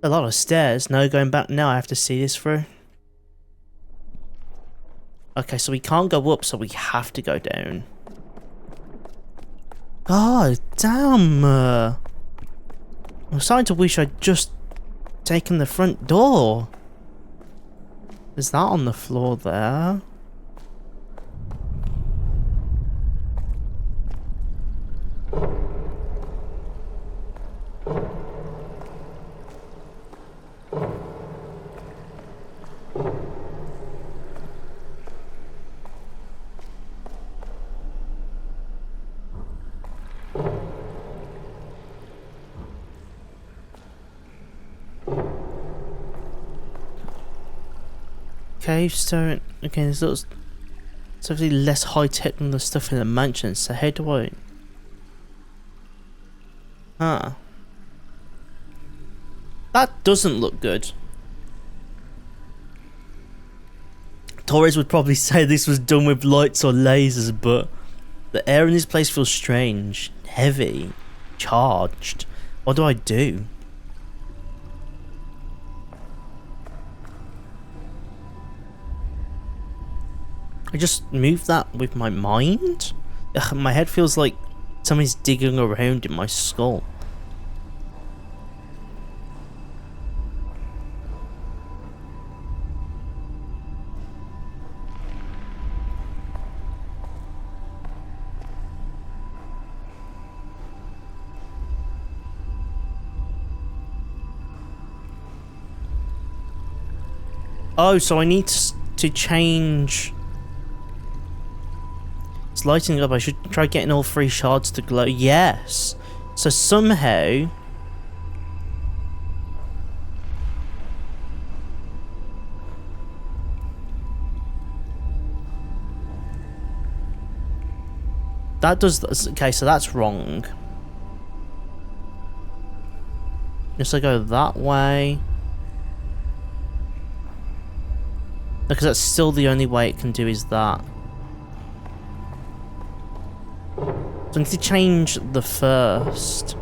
A lot of stairs. No going back now. I have to see this through. Okay, so we can't go up, so we have to go down. God damn. I'm starting to wish I'd just taken the front door. Is that on the floor there? Cavestone. Okay, there's little. It's obviously less high tech than the stuff in the mansion. So how do I? Huh. That doesn't look good. Torres would probably say this was done with lights or lasers, but the air in this place feels strange, heavy, charged. What do I do? I just move that with my mind? Ugh, my head feels like something's digging around in my skull. Oh, so I need to change... It's lighting up. I should try getting all 3 shards to glow. Yes. So somehow... That does... Okay, so that's wrong. Just I go that way. Because that's still the only way it can do is that. So I need to change the first.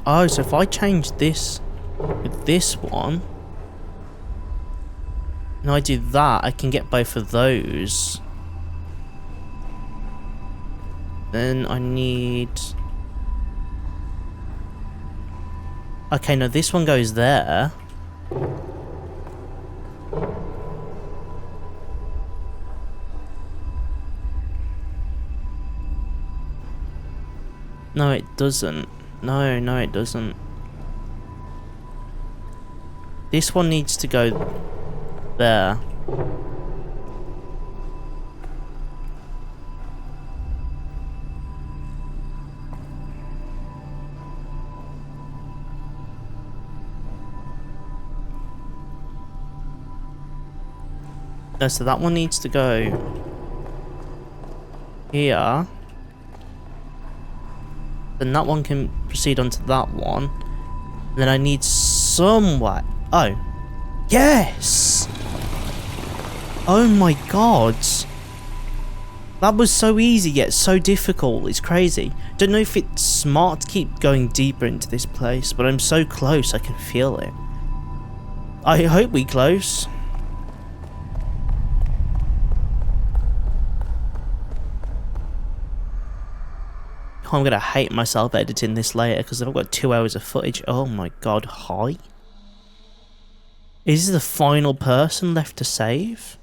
Oh, so if I change this with this one, and I do that, I can get both of those. Then I need... Okay, no, this one goes there. No, it doesn't. No, it doesn't. This one needs to go there. No, so that one needs to go here. Then that one can proceed onto that one. And then I need some way. Oh. Yes! Oh my god. That was so easy yet so difficult. It's crazy. Don't know if it's smart to keep going deeper into this place, but I'm so close I can feel it. I hope we close. I'm gonna hate myself editing this later because I've got 2 hours of footage. Oh my god, hi? Is this the final person left to save?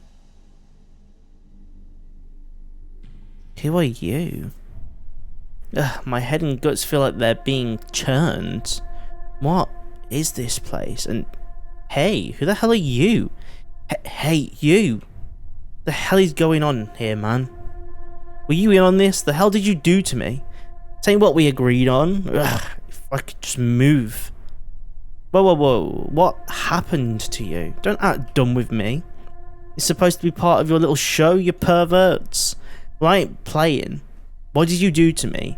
Who are you? Ugh, my head and guts feel like they're being churned. What is this place? And hey, who the hell are you? Hey, you! The hell is going on here, man? Were you in on this? The hell did you do to me? Saying what we agreed on? Ugh, if I could just move. Whoa. What happened to you? Don't act dumb with me. It's supposed to be part of your little show, you perverts. Well, I ain't playing. What did you do to me?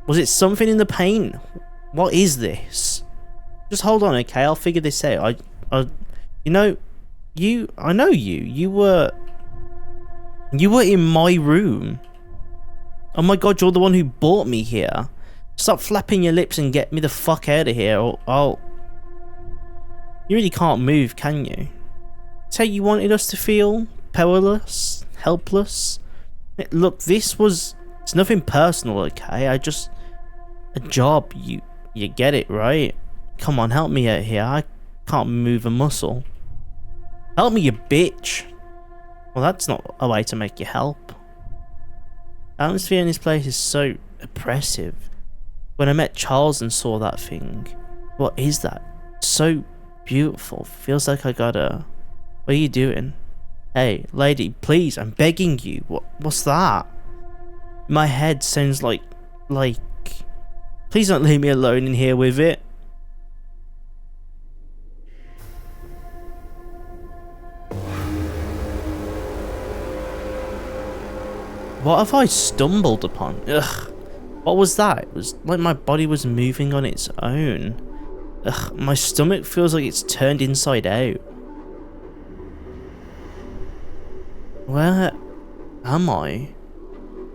Was it something in the paint? What is this? Just hold on, okay? I'll figure this out. You know, I know you. You were in my room. Oh my god, you're the one who brought me here. Stop flapping your lips and get me the fuck out of here, or I'll... You really can't move, can you? That's how you wanted us to feel? Powerless? Helpless? Look, it's nothing personal, okay? A job, you get it, right? Come on, help me out here. I can't move a muscle. Help me, you bitch. Well, that's not a way to make you help. The atmosphere in this place is so oppressive. When I met Charles and saw that thing, what is that? So beautiful. Feels like I gotta... What are you doing? Hey, lady, please, I'm begging you. What's that? My head sounds like... Please don't leave me alone in here with it. What have I stumbled upon? Ugh. What was that? It was like my body was moving on its own. Ugh, my stomach feels like it's turned inside out. Where am I?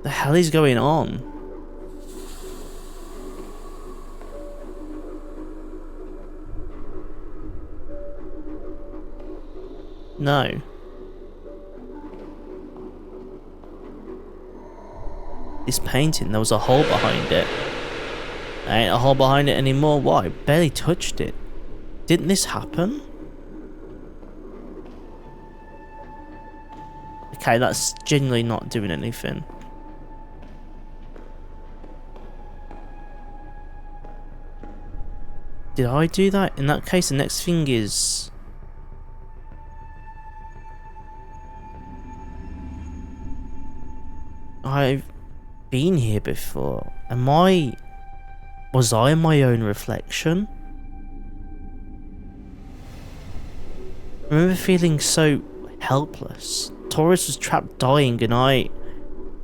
The hell is going on? No. This painting, there was a hole behind it. There ain't a hole behind it anymore. What? I barely touched it. Didn't this happen? Okay, that's genuinely not doing anything. Did I do that? In that case, the next thing is... I've been here before. Was I my own reflection? I remember feeling so helpless. Taurus was trapped dying and I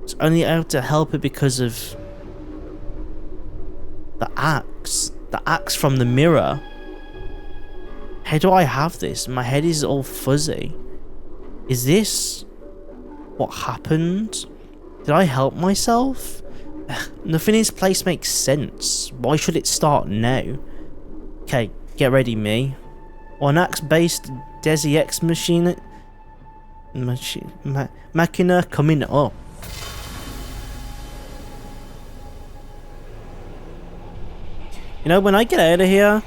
was only able to help her because of the axe. The axe from the mirror. How do I have this? My head is all fuzzy. Is this what happened? Did I help myself? Nothing in this place makes sense. Why should it start now? Okay, get ready, me. An axe-based Desi X machina coming up. You know, when I get out of here,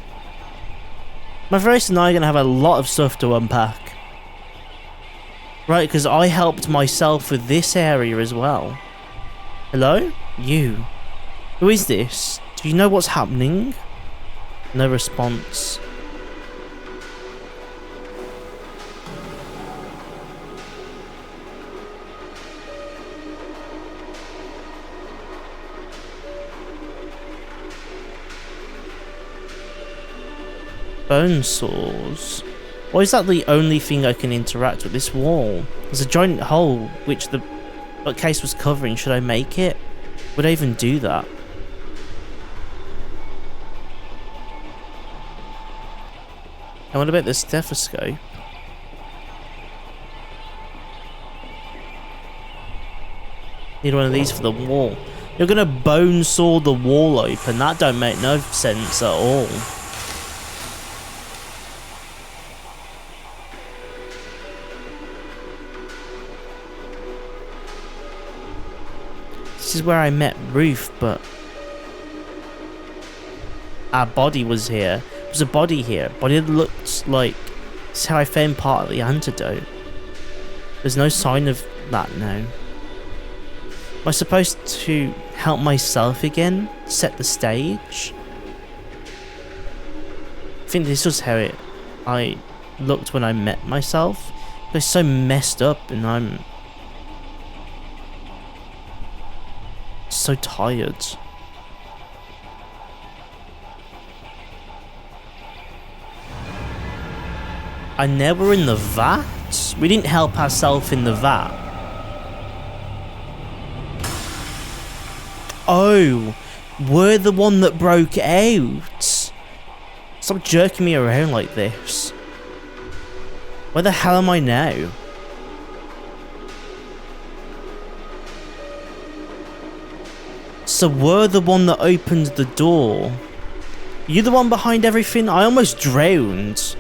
my friends and I are going to have a lot of stuff to unpack. Right, because I helped myself with this area as well. Hello? You. Who is this? Do you know what's happening? No response. Bone saws. Why is that the only thing I can interact with? This wall. There's a giant hole which the bookcase was covering. Should I make it? Would I even do that? And what about the stethoscope? Need one of these for the wall. You're gonna bone saw the wall open. That don't make no sense at all. This is where I met Ruth, but our body was here. There was a body here. Body that looked like... This is how I found part of the antidote. There's no sign of that now. Am I supposed to help myself again? Set the stage? I think this was how I looked when I met myself. I was so messed up and I'm... so tired. And now we're in the vat? We didn't help ourselves in the vat. Oh, we're the one that broke out. Stop jerking me around like this. Where the hell am I now? So we're the one that opened the door. You the one behind everything? I almost drowned.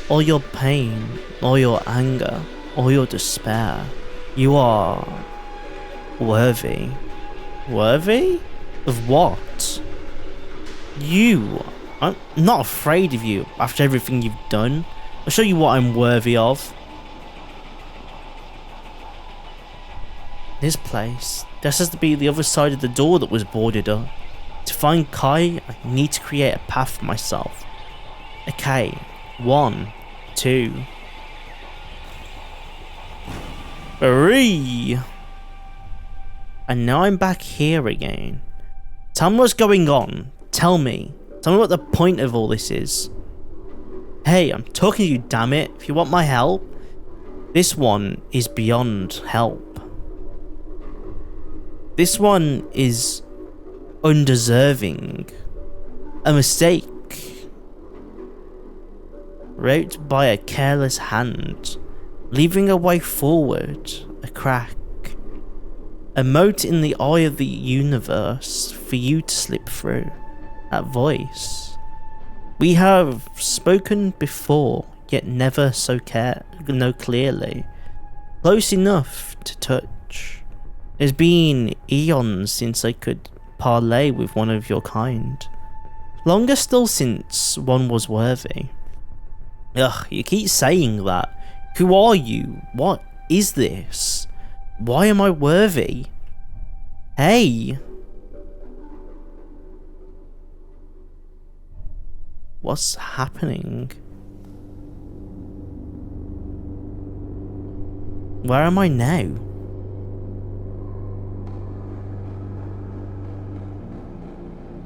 All your pain, all your anger, all your despair. You are worthy. Worthy? Of what? You. I'm not afraid of you after everything you've done. I'll show you what I'm worthy of. This place. This has to be the other side of the door that was boarded up. To find Kai, I need to create a path for myself. Okay. 1, 2, 3. And now I'm back here again. Tell me what's going on. Tell me. Tell me what the point of all this is. Hey, I'm talking to you, damn it. If you want my help, this one is beyond help. This one is undeserving. A mistake. Wrote by a careless hand. Leaving a way forward. A crack. A mote in the eye of the universe for you to slip through. That voice. We have spoken before, yet never so clearly. Close enough to touch. It's been eons since I could parley with one of your kind. Longer still since one was worthy. Ugh, you keep saying that. Who are you? What is this? Why am I worthy? Hey! What's happening? Where am I now?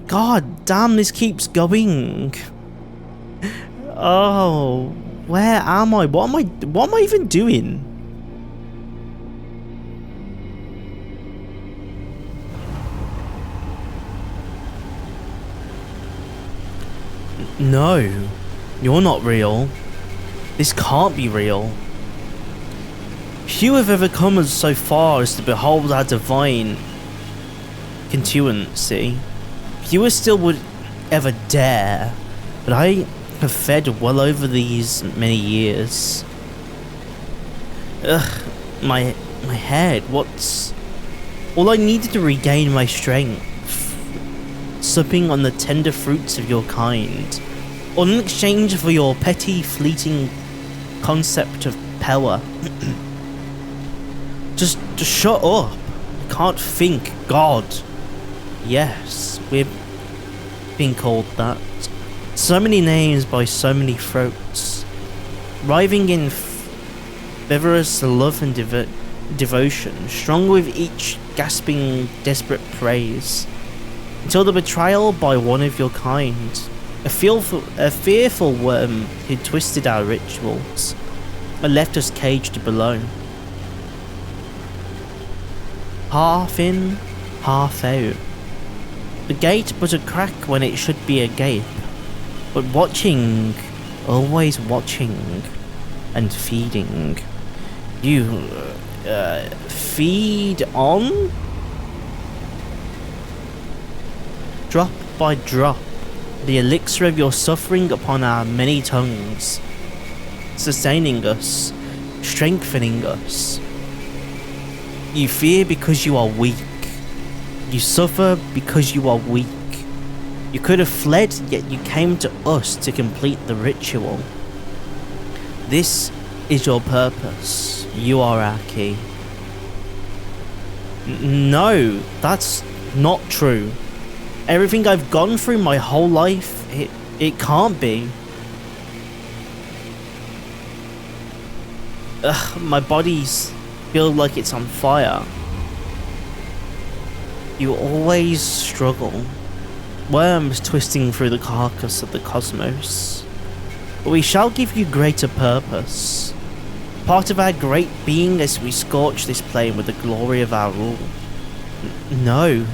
God damn, this keeps going. Oh, where am I? What am I even doing? No, you're not real. This can't be real. Few have ever come so far as to behold our divine continuancy. Fewer still would ever dare, but I have fed well over these many years. Ugh, my head, what's... All I needed to regain my strength, supping on the tender fruits of your kind, or in exchange for your petty, fleeting concept of power. Just shut up. I can't think, God. Yes, we've been called that. So many names by so many throats, writhing in fervorous love and devotion, strong with each gasping, desperate praise, until the betrayal by one of your kind, a fearful worm who twisted our rituals, and left us caged below. Half in, half out. The gate but a crack when it should be a gape. But watching, always watching, and feeding. You, feed on? Drop by drop, the elixir of your suffering upon our many tongues, sustaining us, strengthening us. You fear because you are weak. You suffer because you are weak. You could have fled, yet you came to us to complete the ritual. This is your purpose. You are our key. No, that's not true. Everything I've gone through my whole life, it can't be. Ugh, my body's feels like it's on fire. You always struggle. Worms twisting through the carcass of the cosmos. But we shall give you greater purpose. Part of our great being as we scorch this plane with the glory of our rule. No.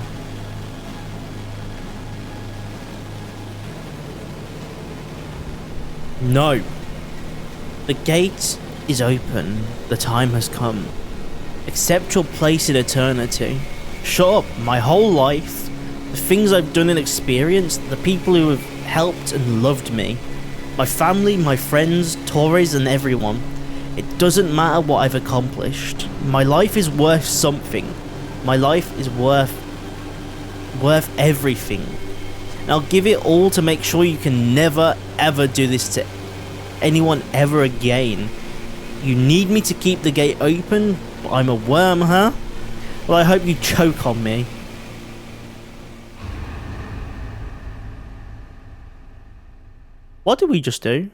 No. The gate is open. The time has come. Accept your place in eternity. Shut up. My whole life, the things I've done and experienced, the people who have helped and loved me, my family, my friends, Torres and everyone. It doesn't matter what I've accomplished. My life is worth something. My life is worth everything. And I'll give it all to make sure you can never ever do this to anyone ever again. You need me to keep the gate open, but I'm a worm, huh? Well, I hope you choke on me. What did we just do?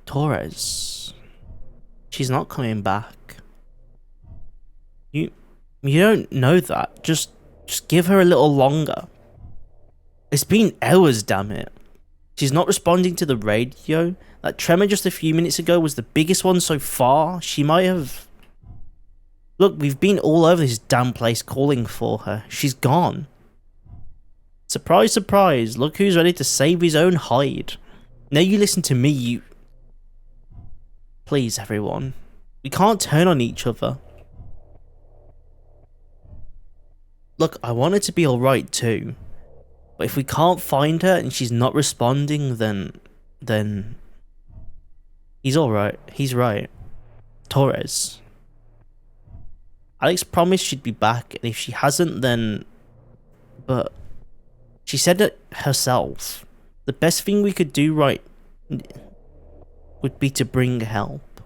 Torres. She's not coming back. You don't know that. Just give her a little longer. It's been hours, damn it. She's not responding to the radio. That tremor just a few minutes ago was the biggest one so far. She might have... Look, we've been all over this damn place calling for her. She's gone. Surprise, surprise. Look who's ready to save his own hide. Now you listen to me, you... Please, everyone. We can't turn on each other. Look, I want her to be alright too. But if we can't find her and she's not responding, then... He's alright. He's right. Torres. Alex promised she'd be back, and if she hasn't, then... But... She said it herself. The best thing we could do would be to bring help.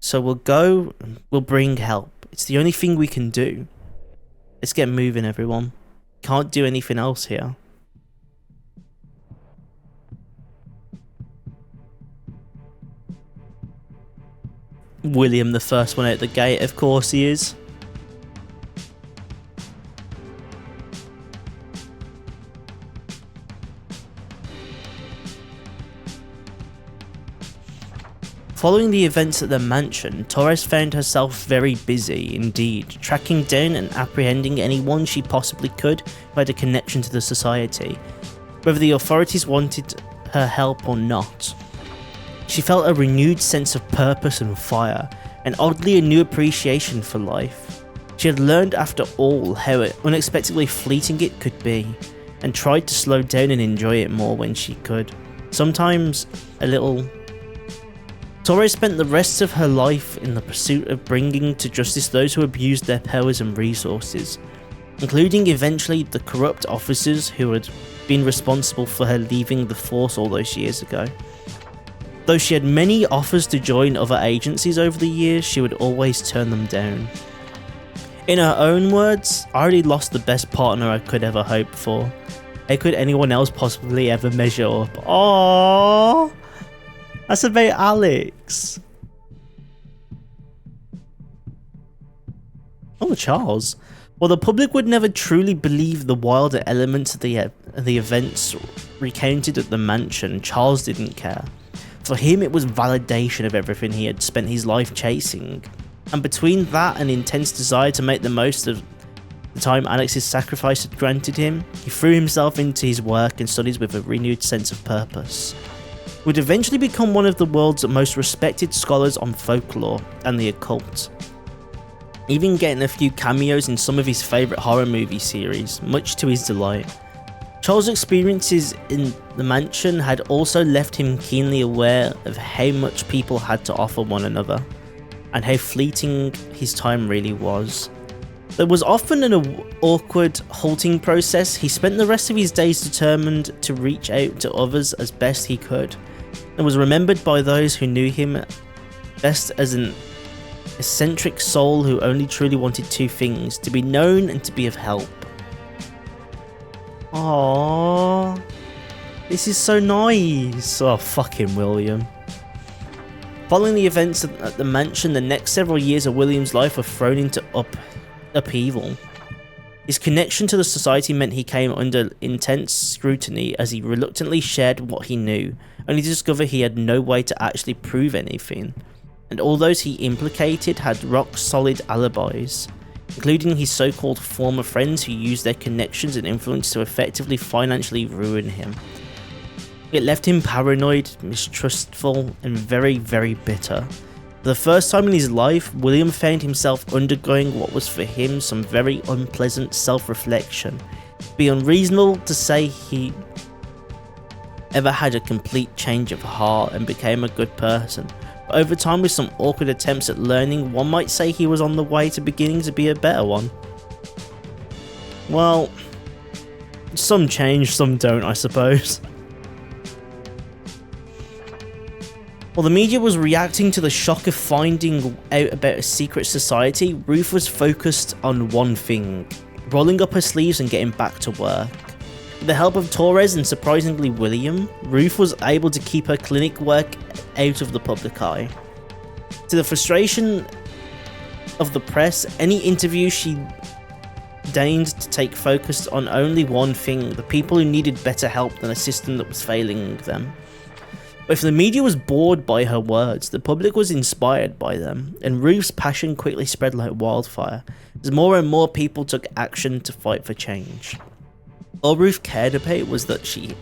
So we'll go, we'll bring help. It's the only thing we can do. Let's get moving, everyone. Can't do anything else here. William, the first one out the gate, of course he is. Following the events at the mansion, Torres found herself very busy indeed, tracking down and apprehending anyone she possibly could who had a connection to the society, whether the authorities wanted her help or not. She felt a renewed sense of purpose and fire, and oddly a new appreciation for life. She had learned after all how unexpectedly fleeting it could be, and tried to slow down and enjoy it more when she could. Sometimes a little... Torres spent the rest of her life in the pursuit of bringing to justice those who abused their powers and resources, including eventually the corrupt officers who had been responsible for her leaving the force all those years ago. Though she had many offers to join other agencies over the years, she would always turn them down. In her own words, I already lost the best partner I could ever hope for. How could anyone else possibly ever measure up? Aww! That's about Alex. Oh, Charles. While the public would never truly believe the wilder elements of the events recounted at the mansion, Charles didn't care. For him, it was validation of everything he had spent his life chasing. And between that and intense desire to make the most of the time Alex's sacrifice had granted him, he threw himself into his work and studies with a renewed sense of purpose. He would eventually become one of the world's most respected scholars on folklore and the occult, even getting a few cameos in some of his favourite horror movie series, much to his delight. Charles' experiences in the mansion had also left him keenly aware of how much people had to offer one another, and how fleeting his time really was. There was often an awkward, halting process. He spent the rest of his days determined to reach out to others as best he could, and was remembered by those who knew him best as an eccentric soul who only truly wanted two things: to be known and to be of help. Aww, this is so nice. Oh, fucking William. Following the events at the mansion, the next several years of William's life were thrown into upheaval. His connection to the society meant he came under intense scrutiny as he reluctantly shared what he knew, only to discover he had no way to actually prove anything, and all those he implicated had rock-solid alibis. including his so-called former friends who used their connections and influence to effectively financially ruin him. It left him paranoid, mistrustful, and very, very bitter. For the first time in his life, William found himself undergoing what was for him some very unpleasant self-reflection. It would be unreasonable to say he ever had a complete change of heart and became a good person. But over time, with some awkward attempts at learning, one might say he was on the way to beginning to be a better one. Well, some change, some don't, I suppose. While the media was reacting to the shock of finding out about a secret society, Ruth was focused on one thing: rolling up her sleeves and getting back to work. With the help of Torres and surprisingly William, Ruth was able to keep her clinic work out of the public eye. To the frustration of the press, any interview she deigned to take focused on only one thing: the people who needed better help than a system that was failing them. But if the media was bored by her words, the public was inspired by them, and Ruth's passion quickly spread like wildfire, as more and more people took action to fight for change. All Ruth cared about was that she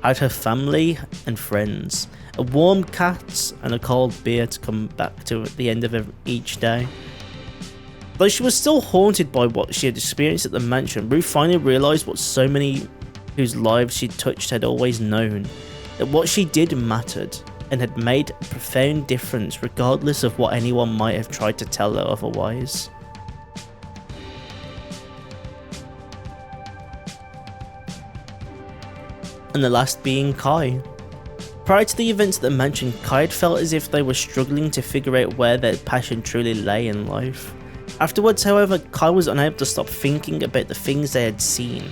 had her family and friends, a warm cat and a cold beer to come back to at the end of each day. Though she was still haunted by what she had experienced at the mansion, Ruth finally realised what so many whose lives she touched had always known: that what she did mattered, and had made a profound difference regardless of what anyone might have tried to tell her otherwise. And the last being Kai. Prior to the events at the mansion, Kai had felt as if they were struggling to figure out where their passion truly lay in life. Afterwards, however, Kai was unable to stop thinking about the things they had seen,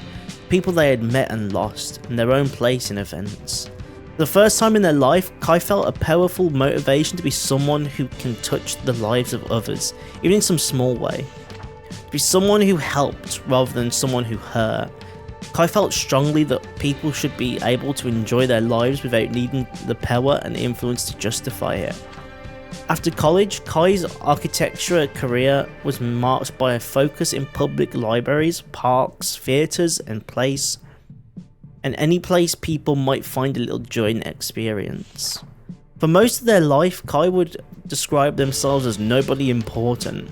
people they had met and lost, and their own place in events. For the first time in their life, Kai felt a powerful motivation to be someone who can touch the lives of others, even in some small way. To be someone who helped rather than someone who hurt. Kai felt strongly that people should be able to enjoy their lives without needing the power and influence to justify it. After college, Kai's architecture career was marked by a focus in public libraries, parks, theatres, and any place people might find a little joy in experience. For most of their life, Kai would describe themselves as nobody important.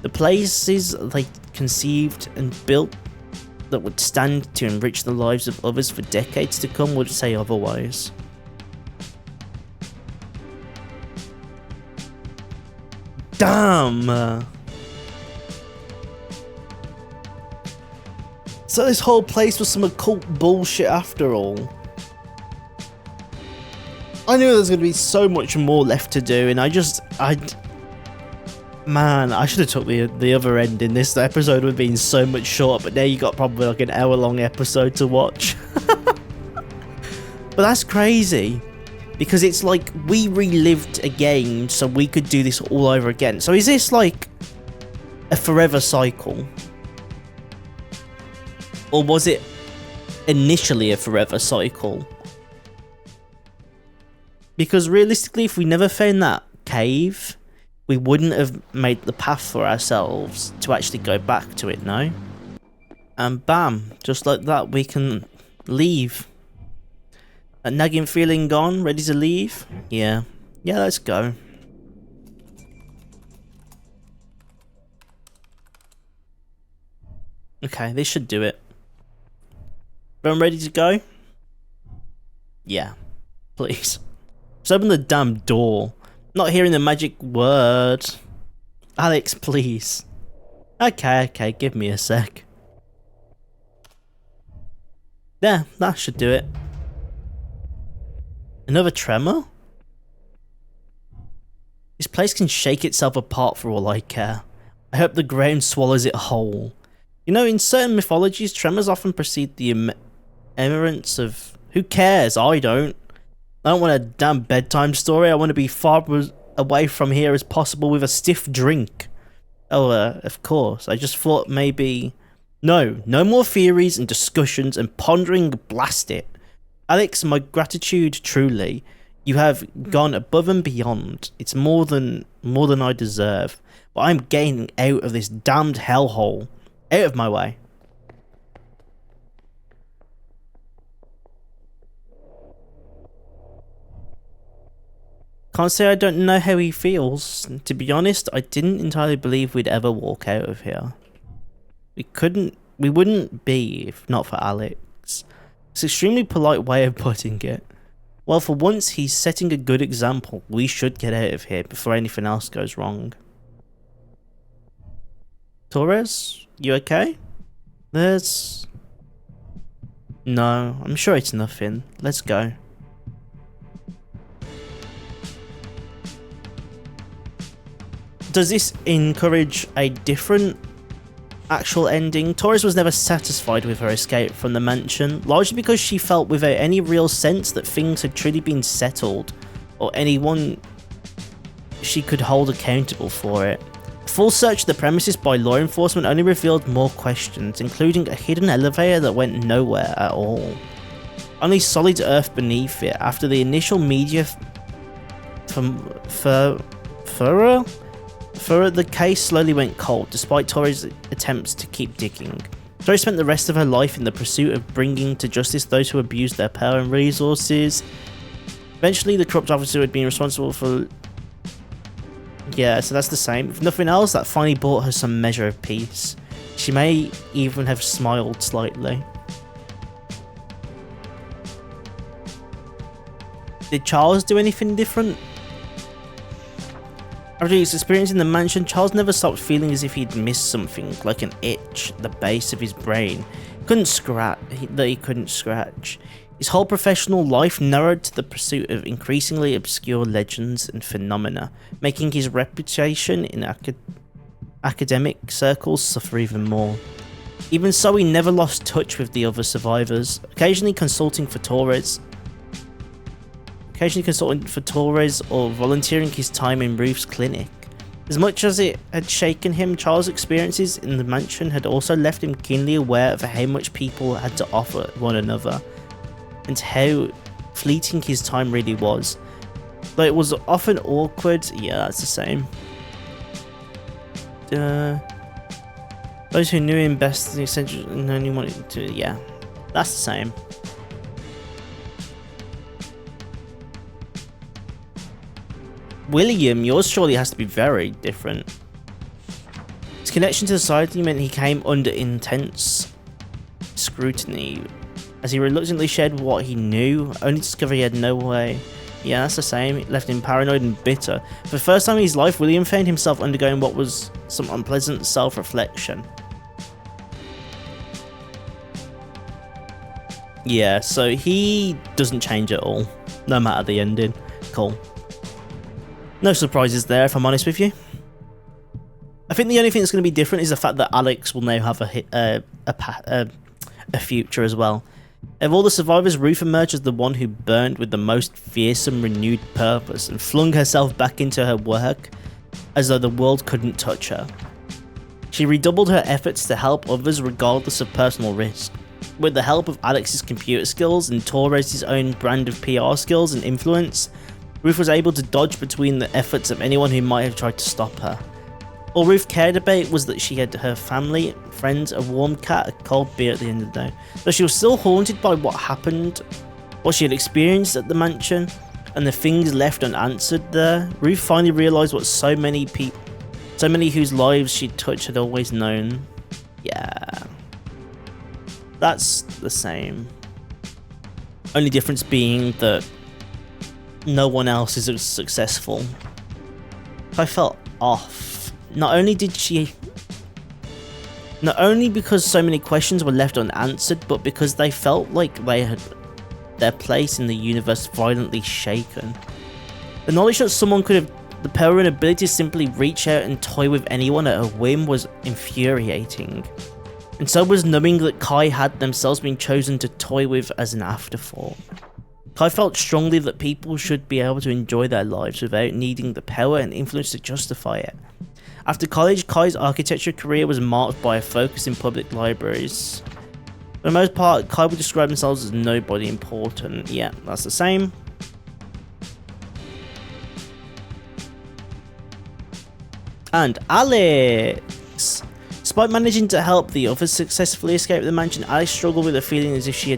The places they conceived and built that would stand to enrich the lives of others for decades to come would say otherwise. Damn! So this whole place was some occult bullshit after all. I knew there was going to be so much more left to do, and man, I should have took the other ending. This episode would have been so much shorter, but now you got probably like an hour-long episode to watch. But that's crazy, because it's like we relived a game so we could do this all over again. So is this like a forever cycle? Or was it initially a forever cycle? Because realistically, if we never found that cave, we wouldn't have made the path for ourselves to actually go back to it, no? And bam, just like that, we can leave. A nagging feeling gone, ready to leave? Yeah, let's go. Okay, this should do it. Everyone ready to go? Yeah, please. Just open the damn door. Not hearing the magic word. Alex, please. Okay, give me a sec. Yeah, that should do it. Another tremor? This place can shake itself apart for all I care. I hope the ground swallows it whole. You know, in certain mythologies, tremors often precede the emergence of... Who cares? I don't. I don't want a damn bedtime story. I want to be far away from here as possible with a stiff drink. Oh, of course. I just thought maybe... No more theories and discussions and pondering. Blast it. Alex, my gratitude truly. You have gone above and beyond. It's more than I deserve. But I'm getting out of this damned hellhole. Out of my way. Can't say I don't know how he feels. To be honest, I didn't entirely believe we'd ever walk out of here. We wouldn't be if not for Alex. It's an extremely polite way of putting it. Well, for once, he's setting a good example. We should get out of here before anything else goes wrong. Torres, you okay? No, I'm sure it's nothing. Let's go. Does this encourage a different actual ending? Torres was never satisfied with her escape from the mansion, largely because she felt without any real sense that things had truly been settled, or anyone she could hold accountable for it. A full search of the premises by law enforcement only revealed more questions, including a hidden elevator that went nowhere at all. Only solid earth beneath it after the initial media furrow, the case slowly went cold, despite Torres' attempts to keep digging. Torres spent the rest of her life in the pursuit of bringing to justice those who abused their power and resources. Eventually, the corrupt officer who had been responsible for... Yeah, so that's the same. If nothing else, that finally brought her some measure of peace. She may even have smiled slightly. Did Charles do anything different? After his experience in the mansion, Charles never stopped feeling as if he'd missed something, like an itch at the base of his brain. He couldn't scratch. His whole professional life narrowed to the pursuit of increasingly obscure legends and phenomena, making his reputation in academic circles suffer even more. Even so, he never lost touch with the other survivors, occasionally consulting for Torres or volunteering his time in Ruth's clinic. As much as it had shaken him, Charles' experiences in the mansion had also left him keenly aware of how much people had to offer one another, and how fleeting his time really was. Though it was often awkward, yeah, that's the same. Those who knew him best and essentially only wanted to, yeah, that's the same. William, yours surely has to be very different. His connection to society meant he came under intense scrutiny, as he reluctantly shared what he knew, only to discover he had no way. Yeah, that's the same. It left him paranoid and bitter. For the first time in his life, William found himself undergoing what was some unpleasant self-reflection. Yeah, so he doesn't change at all, no matter the ending. Cool. No surprises there, if I'm honest with you. I think the only thing that's going to be different is the fact that Alex will now have a future as well. Of all the survivors, Ruth emerged as the one who burned with the most fearsome renewed purpose and flung herself back into her work as though the world couldn't touch her. She redoubled her efforts to help others regardless of personal risk. With the help of Alex's computer skills and Torres' own brand of PR skills and influence, Ruth was able to dodge between the efforts of anyone who might have tried to stop her. All Ruth cared about was that she had her family, friends, a warm cat, a cold beer at the end of the day. Though she was still haunted by what happened, what she had experienced at the mansion, and the things left unanswered there, Ruth finally realised what so many whose lives she'd touched had always known. Yeah. That's the same. Only difference being that no one else is as successful. I felt off. Not only because so many questions were left unanswered, but because they felt like they had their place in the universe violently shaken. The knowledge that someone could have the power and ability to simply reach out and toy with anyone at a whim was infuriating. And so was knowing that Kai had themselves been chosen to toy with as an afterthought. Kai felt strongly that people should be able to enjoy their lives without needing the power and influence to justify it. After college, Kai's architecture career was marked by a focus in public libraries. For the most part, Kai would describe themselves as nobody important. Yeah, that's the same. And Alex! Despite managing to help the others successfully escape the mansion, Alex struggled with a feeling as if she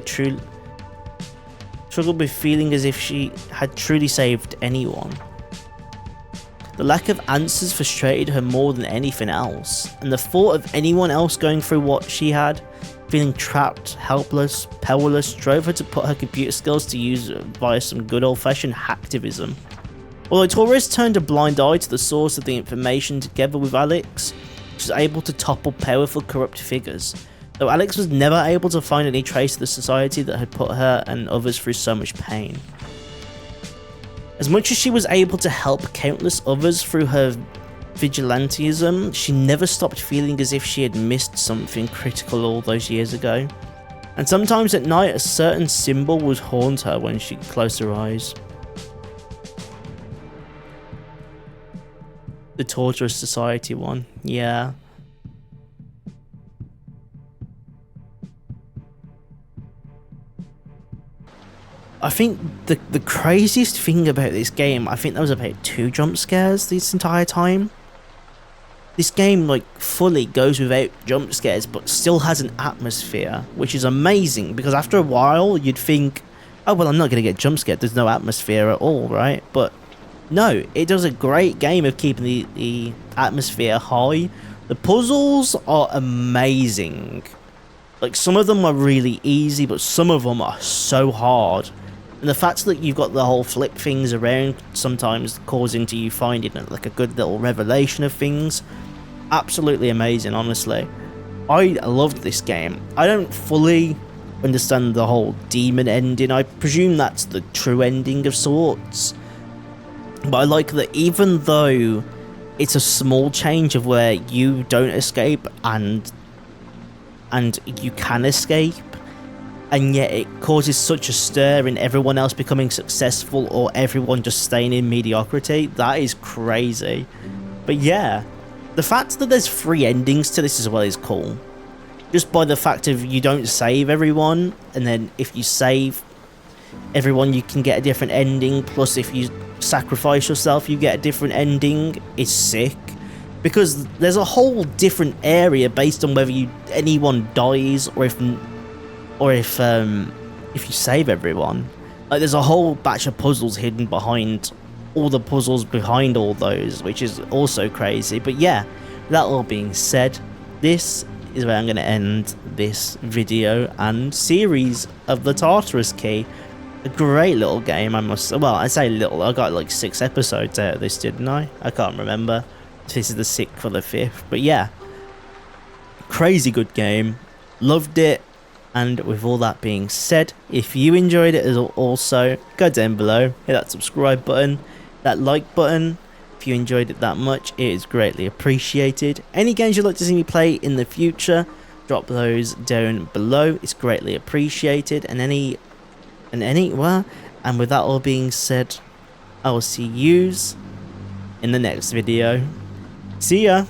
had truly saved anyone. The lack of answers frustrated her more than anything else, and the thought of anyone else going through what she had, feeling trapped, helpless, powerless, drove her to put her computer skills to use via some good old-fashioned hacktivism. Although Torres turned a blind eye to the source of the information together with Alex, she was able to topple powerful corrupt figures, though Alex was never able to find any trace of the society that had put her and others through so much pain. As much as she was able to help countless others through her vigilantism, she never stopped feeling as if she had missed something critical all those years ago. And sometimes at night, a certain symbol would haunt her when she closed her eyes. The Tartarus Society one, yeah. I think the craziest thing about this game, I think there was about 2 jump scares this entire time. This game like fully goes without jump scares but still has an atmosphere, which is amazing because after a while you'd think, oh well, I'm not going to get jump scared, there's no atmosphere at all, right? But no, it does a great game of keeping the atmosphere high. The puzzles are amazing. Like some of them are really easy, but some of them are so hard. And the fact that you've got the whole flip things around sometimes causing to you finding like a good little revelation of things. Absolutely amazing, honestly. I loved this game. I don't fully understand the whole demon ending. I presume that's the true ending of sorts. But I like that even though it's a small change of where you don't escape and you can escape, and yet it causes such a stir in everyone else becoming successful or everyone just staying in mediocrity. That is crazy. But yeah, the fact that there's 3 endings to this as well is cool. Just by the fact of you don't save everyone, and then if you save everyone you can get a different ending, plus if you sacrifice yourself you get a different ending, is sick. Because there's a whole different area based on whether anyone dies or if you save everyone. Like there's a whole batch of puzzles hidden behind all the puzzles behind all those, which is also crazy. But yeah, that all being said, this is where I'm going to end this video and series of the Tartarus Key. A great little game, I must. Well, I say little. I got like 6 episodes out of this, didn't I? I can't remember. This is the 6th or the 5th, but yeah, crazy good game. Loved it. And with all that being said, if you enjoyed it as also, go down below, hit that subscribe button, that like button. If you enjoyed it that much, it is greatly appreciated. Any games you'd like to see me play in the future, drop those down below. It's greatly appreciated. And with that all being said, I will see yous in the next video. See ya!